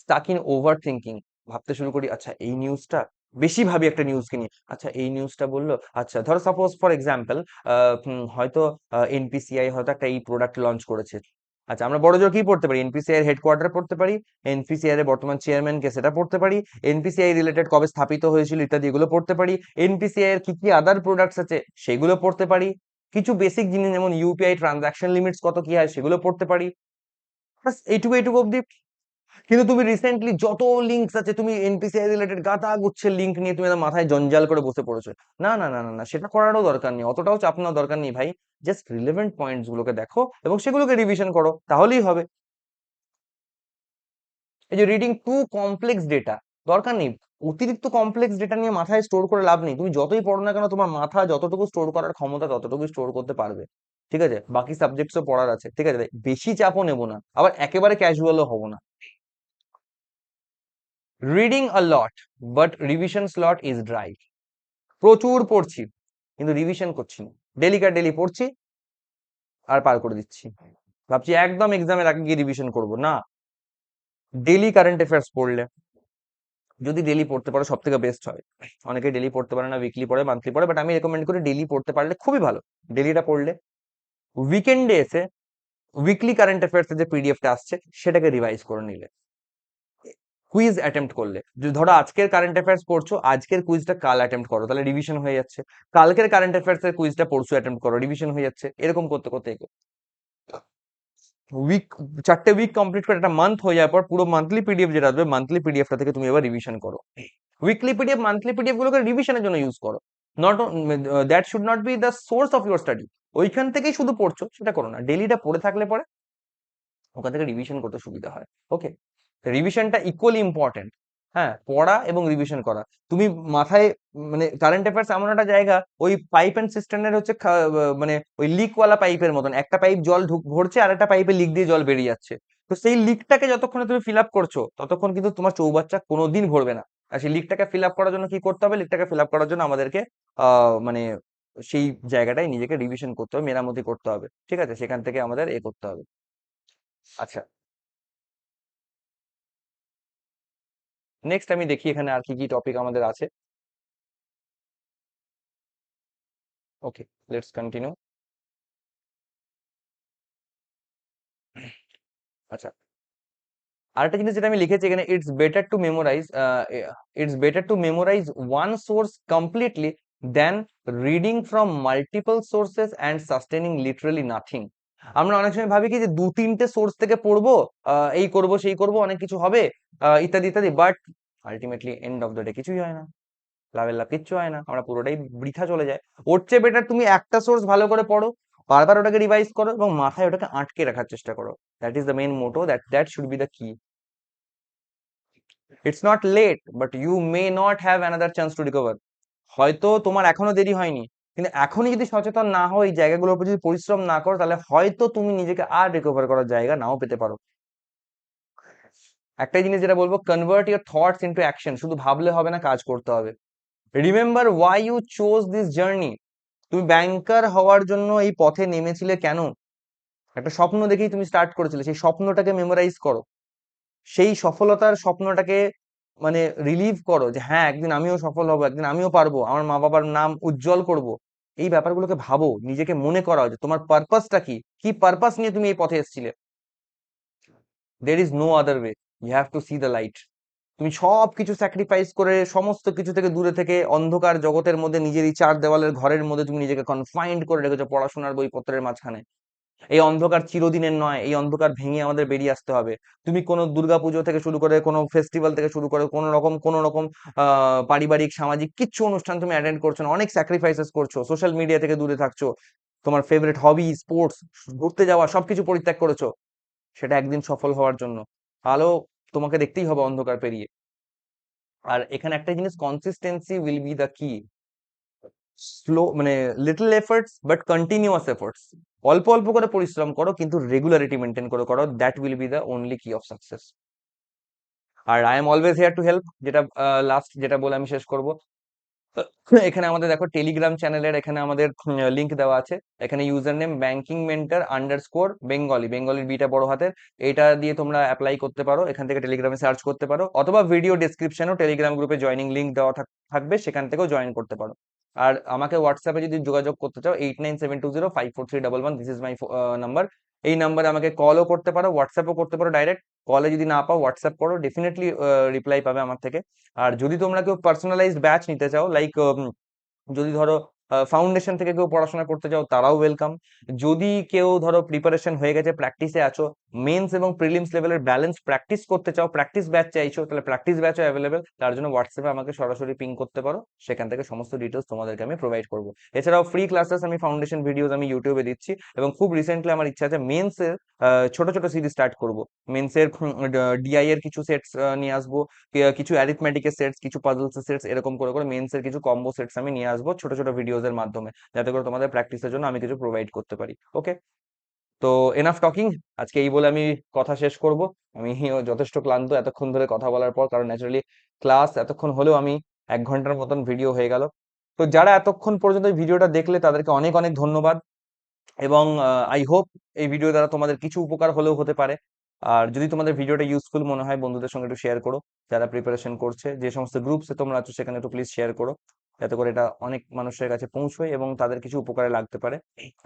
স্টাক ইন ওভার থিঙ্কিং, ভাবতে শুরু করি, আচ্ছা এই নিউজটা, বেশি ভাবি একটা নিউজকে নিয়ে, আচ্ছা এই নিউজটা বললো, আচ্ছা ধরো সাপোজ ফর এক্সাম্পল হয়তো এনপিসিআই হয়তো একটা এই প্রোডাক্ট লঞ্চ করেছে। আচ্ছা আমরা বড় জোর কি পড়তে পারি, এনপিসিআই এর হেডকোয়ার্টার পড়তে পারি, এনপিসিআই এর বর্তমান চেয়ারম্যান কে সেটা পড়তে পারি, এনপিসিআই রিলেটেড কবে স্থাপিত হয়েছিল ইত্যাদি এগুলো পড়তে পারি, এনপিসিআই এর কি কি আদার প্রোডাক্টস আছে সেগুলো পড়তে পারি, কিছু বেসিক জিনিস যেমন ইউপিআই ট্রানজাকশন লিমিটস কত কি হয় সেগুলো পড়তে পারি। বাস এইটুকু এইটুকু অব্দি। কিন্তু তুমি রিসেন্টলি যত লিঙ্কস আছে, তুমি এনপিসিআই রিলেটেড গাদা গুচ্ছের লিঙ্ক নিয়ে তুমি একদম মাথায় জঞ্জাল করে বসে পড়েছো। না, সেটা করারও দরকার নেই, অতটাও চাপ নেওয়ার দরকার নেই ভাই। জাস্ট রিলেভেন্ট পয়েন্টস গুলোকে দেখো এবং সেগুলোকে রিভিশন করো, তাহলেই হবে। এই যে রিডিং টু কমপ্লেক্স ডেটা, দরকার নেই। অতিরিক্ত কমপ্লেক্স ডেটা নিয়ে মাথায় স্টোর করে লাভ নেই, তুমি যতই পড়ো না কেন তোমার মাথা যতটুকু স্টোর করার ক্ষমতা ততটুকু স্টোর করতে পারবে। ঠিক আছে, বাকি সাবজেক্টসও পড়ার আছে, ঠিক আছে, বেশি চাপও নেবো না, আবার একেবারে ক্যাজুয়ালও হবো না। Reading a lot but revision slot is dry. প্রচুর পড়ছি কিন্তু রিভিশন করছি না, ডেলি পড়ছি আর পার করে দিচ্ছি, ভাবছি একদম এক্সামের আগে গিয়ে রিভিশন করব না। ডেলি কারেন্ট অ্যাফেয়ার্স পড়লে, যদি ডেলি পড়তে পারো সব থেকে বেস্ট হয়। অনেকে ডেলি পড়তে পারে না, উইকলি পড়ে, মান্থলি পড়ে, বাট আমি রেকমেন্ড করি ডেলি পড়তে পারলে খুবই ভালো। ডেলিটা পড়লে উইকেন্ডে এসে উইকলি কারেন্ট অ্যাফেয়ার্স যে পিডিএফটা আসছে সেটাকে রিভাইজ করে নিলে, কুইজ অ্যাটেম্প্ট করলে, যদি ধরো আজকের কারেন্ট অ্যাফেয়ার্স পড়ছো, আজকের কুইজটা কাল অ্যাটেম্প্ট করো, তাহলে রিভিশন হয়ে যাচ্ছে। কালকের কারেন্ট অ্যাফেয়ার্স এর কুইজটা পরশু অ্যাটেম্প্ট করো, রিভিশন হয়ে যাচ্ছে। এরকম করতে করতে উইক, 4টে উইক কমপ্লিট করে একটা মান্থ হয়ে যাওয়ার পর পুরো মান্থলি পিডিএফ যেটা আসবে, মান্থলি পিডিএফটা থেকে তুমি এবার রিভিশন করো। উইকলি পিডিএফ মান্থলি পিডিএফ গুলোকে রিভিশনের জন্য ইউজ করো। Not that should not be the source of your study. ওইখান থেকেই শুধু পড়ছো সেটা করো না, ডেলিটা পড়ে থাকলে পরে ওখান থেকে রিভিশন করতে সুবিধা হয়। ওকে, রিভিশনটা ইকুয়ালি ইম্পর্টেন্ট। হ্যাঁ, পড়া এবং রিভিশন করা। তুমি মাথায়, মানে কারেন্ট অ্যাফেয়ার্স এমন একটা জায়গা, ওই পাইপ এন্ড সিস্টেমের হচ্ছে মানে ওই লিকওয়ালা পাইপের মতন, একটা পাইপ জল ভরছে আর একটা পাইপে লিক দিয়ে জল বেরিয়ে যাচ্ছে। তো সেই লিকটাকে যতক্ষণ তুমি ফিল আপ করছো ততক্ষণ কিন্তু তোমার চৌবাচ্চা কোনোদিন ভরবে না। আর সেই লিকটাকে ফিল আপ করার জন্য কি করতে হবে, লিকটাকে ফিল আপ করার জন্য আমাদেরকে মানে সেই জায়গাটায় নিজেকে রিভিশন করতে হবে, মেরামতি করতে হবে। ঠিক আছে, সেখান থেকে আমাদের করতে হবে। আচ্ছা, নেক্সট আমি দেখি এখানে আর কি কি টপিক আমাদের আছে। Okay, let's continue. আচ্ছা, আরেকটা জিনিস যেটা আমি লিখেছি এখানে, it's better to memorize one source completely then reading from multiple sources and sustaining literally nothing. আমরা অনেক সময় ভাবি কি যে 2-3টে সোর্স থেকে পড়বো, এই করব সেই করব, অনেক কিছু হবে, ইত্যাদি ইত্যাদি, but ultimately end of the day কিছুই হয় না, লাভের লাভ কিচ্ছু হয় না, আমরা পুরোটাই বৃথা চলে যায়। ওর চেয়ে বেটার তুমি একটা সোর্স ভালো করে পড়ো, বারবার ওটাকে রিভাইজ করো এবং মাথায় ওটাকে আটকে রাখার চেষ্টা করো। That is the main motto, that should be the key. It's not late but you may not have another chance to recover. হয়তো তোমার এখনো দেরি হয়নি, কিন্তু এখনই যদি সচেতন না হও, এই জায়গাগুলোর উপর যদি পরিশ্রম না করো, তাহলে হয়তো তুমি নিজেকে আর রিকভার করার জায়গা নাও পেতে পারো। একটাই জিনিস যেটা বলবো, convert your thoughts into action. শুধু ভাবলে হবে না, কাজ করতে হবে। Remember why you chose this journey. তুমি ব্যাংকার হওয়ার জন্য এই পথে নেমেছিলে কেন? একটা স্বপ্ন দেখেই তুমি স্টার্ট করেছিলে, সেই স্বপ্নটাকে মেমোরাইজ করো, সেই সফলতার স্বপ্নটাকে মানে রিলিভ করো, যে হ্যাঁ একদিন আমিও সফল হব, একদিন আমিও পারবো, আমার মা বাবার নাম উজ্জ্বল করব। এই ব্যাপারগুলোকে ভাবো, নিজেকে মনে করাও যে তোমার পারপাসটা কি, কি পারপাস নিয়ে তুমি এই পথে এসেছিলে। There is no other way, you have to see the light. তুমি সব কিছু স্যাক্রিফাইস করে সমস্ত কিছু থেকে দূরে থেকে অন্ধকার জগতের মধ্যে নিজেরই চার দেওয়ালের ঘরের মধ্যে তুমি নিজেকে কনফাইন্ড করে রেখেছো পড়াশোনার বইপত্রের মাঝখানে। এই অন্ধকার চিরদিনের নয়, এই অন্ধকার ভেঙে আমাদের বেরিয়ে আসতে হবে। তুমি কোনো দুর্গাপুজো থেকে শুরু করে কোনো ফেস্টিভ্যাল থেকে শুরু করে কোনো রকম পারিবারিক সামাজিক কিচ্ছু অনুষ্ঠান তুমি অ্যাটেন্ড করছো না, অনেক স্যাক্রিফাইসেস করছো, সোশ্যাল মিডিয়া থেকে দূরে থাকছো, তোমার ফেভারিট হবি স্পোর্টস ঘুরতে যাওয়া সবকিছু পরিত্যাগ করেছো সেটা একদিন সফল হওয়ার জন্য। আলো তোমাকে দেখতেই হবে অন্ধকার পেরিয়ে। আর এখানে একটা জিনিস, কনসিস্টেন্সি উইল বি দ্য কি। স্লো মানে little efforts but continuous efforts, অল্প অল্প করে পরিশ্রম করো কিন্তু রেগুলারিটি মেনটেন করে করো, that will be the only key of success. আর I am always here to help, যেটা লাস্ট যেটা বলে আমি শেষ করব। এখানে আমাদের দেখো টেলিগ্রাম চ্যানেলের এখানে আমাদের লিংক দেওয়া আছে। এখানে user name banking mentor underscore Bengali, বেঙ্গলির বিটা বড় হাতের, এটা দিয়ে তোমরা অ্যাপ্লাই করতে পারো, এখান থেকে টেলিগ্রামে সার্চ করতে পারো, অথবা ভিডিও ডেসক্রিপশনেও টেলিগ্রাম গ্রুপে জয়নিং লিংক দেওয়া থাকবে, সেখান থেকেও জয়েন করতে পারো। আর আমাকে হোয়াটসঅ্যাপে যদি যোগাযোগ করতে চাও 8972054311, দিস ইজ মাই নাম্বার। এই নাম্বারে আমাকে কলও করতে পারো, হোয়াটসঅ্যাপও করতে পারো ডাইরেক্ট। কলে যদি না পাও হোয়াটসঅ্যাপ করো, ডেফিনেটলি রিপ্লাই পাবে আমার থেকে। আর যদি তোমরা কেউ পার্সোনালাইজড ব্যাচ নিতে চাও, লাইক যদি ধরো ফাউন্ডেশন থেকে কেউ পড়াশোনা করতে চাও তারাও ওয়েলকাম। যদি কেউ ধরো প্রিপারেশন হয়ে গেছে, প্র্যাকটিসে আছো, মেন্স এবং প্রিলিমস লেভেলের ব্যালেন্স প্র্যাকটিস করতে চাও, প্র্যাকটিস ব্যাচ চাইছো, তাহলে প্র্যাকটিস ব্যাচও অ্যাভেলেবেল। তার জন্য হোয়াটসঅ্যাপে আমাকে সরাসরি পিং করতে পারো, সেখান থেকে সমস্ত ডিটেলস তোমাদেরকে আমি প্রোভাইড করবো। এছাড়াও ফ্রি ক্লাসেস আমি ফাউন্ডেশন ভিডিওস আমি ইউটিউবে দিচ্ছি, এবং খুব রিসেন্টলি আমার ইচ্ছা আছে মেন্সের ছোট ছোট সিরিজ স্টার্ট করবো। মেন্সের ডিআই এর কিছু সেটস নিয়ে আসবো, কিছু অ্যারিথমেটিকের সেটস, কিছু পাজলস সেটস, এরকম করে করে মেন্স এর কিছু কম্বো সেটস আমি নিয়ে আসবো ছোট ছোট ভিডিওস এর মাধ্যমে, যাতে করে তোমাদের প্র্যাকটিসের জন্য আমি কিছু প্রোভাইড করতে পারি। ওকে, তো এনাফ টকিং, আজকে এই বলে আমি কথা শেষ করব। আমি যথেষ্ট ক্লান্ত এতক্ষণ ধরে কথা বলার পর, কারণ ন্যাচারালি ক্লাস এতক্ষণ হলেও আমি 1 ঘন্টার মতন ভিডিও হয়ে গেল। তো যারা এতক্ষণ পর্যন্ত এই ভিডিওটা দেখলে তাদেরকে অনেক অনেক ধন্যবাদ, এবং আই হোপ এই ভিডিও দ্বারা তোমাদের কিছু উপকার হলেও হতে পারে। আর যদি তোমাদের ভিডিওটা ইউজফুল মনে হয়, বন্ধুদের সঙ্গে একটু শেয়ার করো, যারা প্রিপারেশন করছে, যে সমস্ত গ্রুপসে তোমরা আছো সেখানে একটু প্লিজ শেয়ার করো, যাতে করে এটা অনেক মানুষের কাছে পৌঁছয় এবং তাদের কিছু উপকারে লাগতে পারে।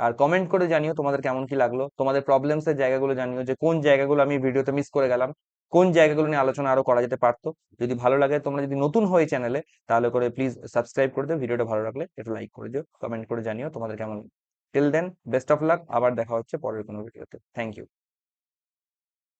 আর কমেন্ট করে জানিও তোমাদের কেমন কি লাগলো, তোমাদের প্রবলেমস এর জায়গাগুলো জানিও, যে কোন জায়গাগুলো আমি ভিডিওতে মিস করে গেলাম, কোন জায়গাগুলো নিয়ে আলোচনা আরো করা যেতে পারতো। যদি ভালো লাগে, তোমরা যদি নতুন হয়ে চ্যানেলে, তাহলে করে প্লিজ সাবস্ক্রাইব করে দিও, ভিডিওটা ভালো লাগলে একটু লাইক করে দিও, কমেন্ট করে জানিও তোমাদের কেমন। Till then, best of luck, আবার দেখা হচ্ছে পরের কোনো ভিডিওতে। Thank you.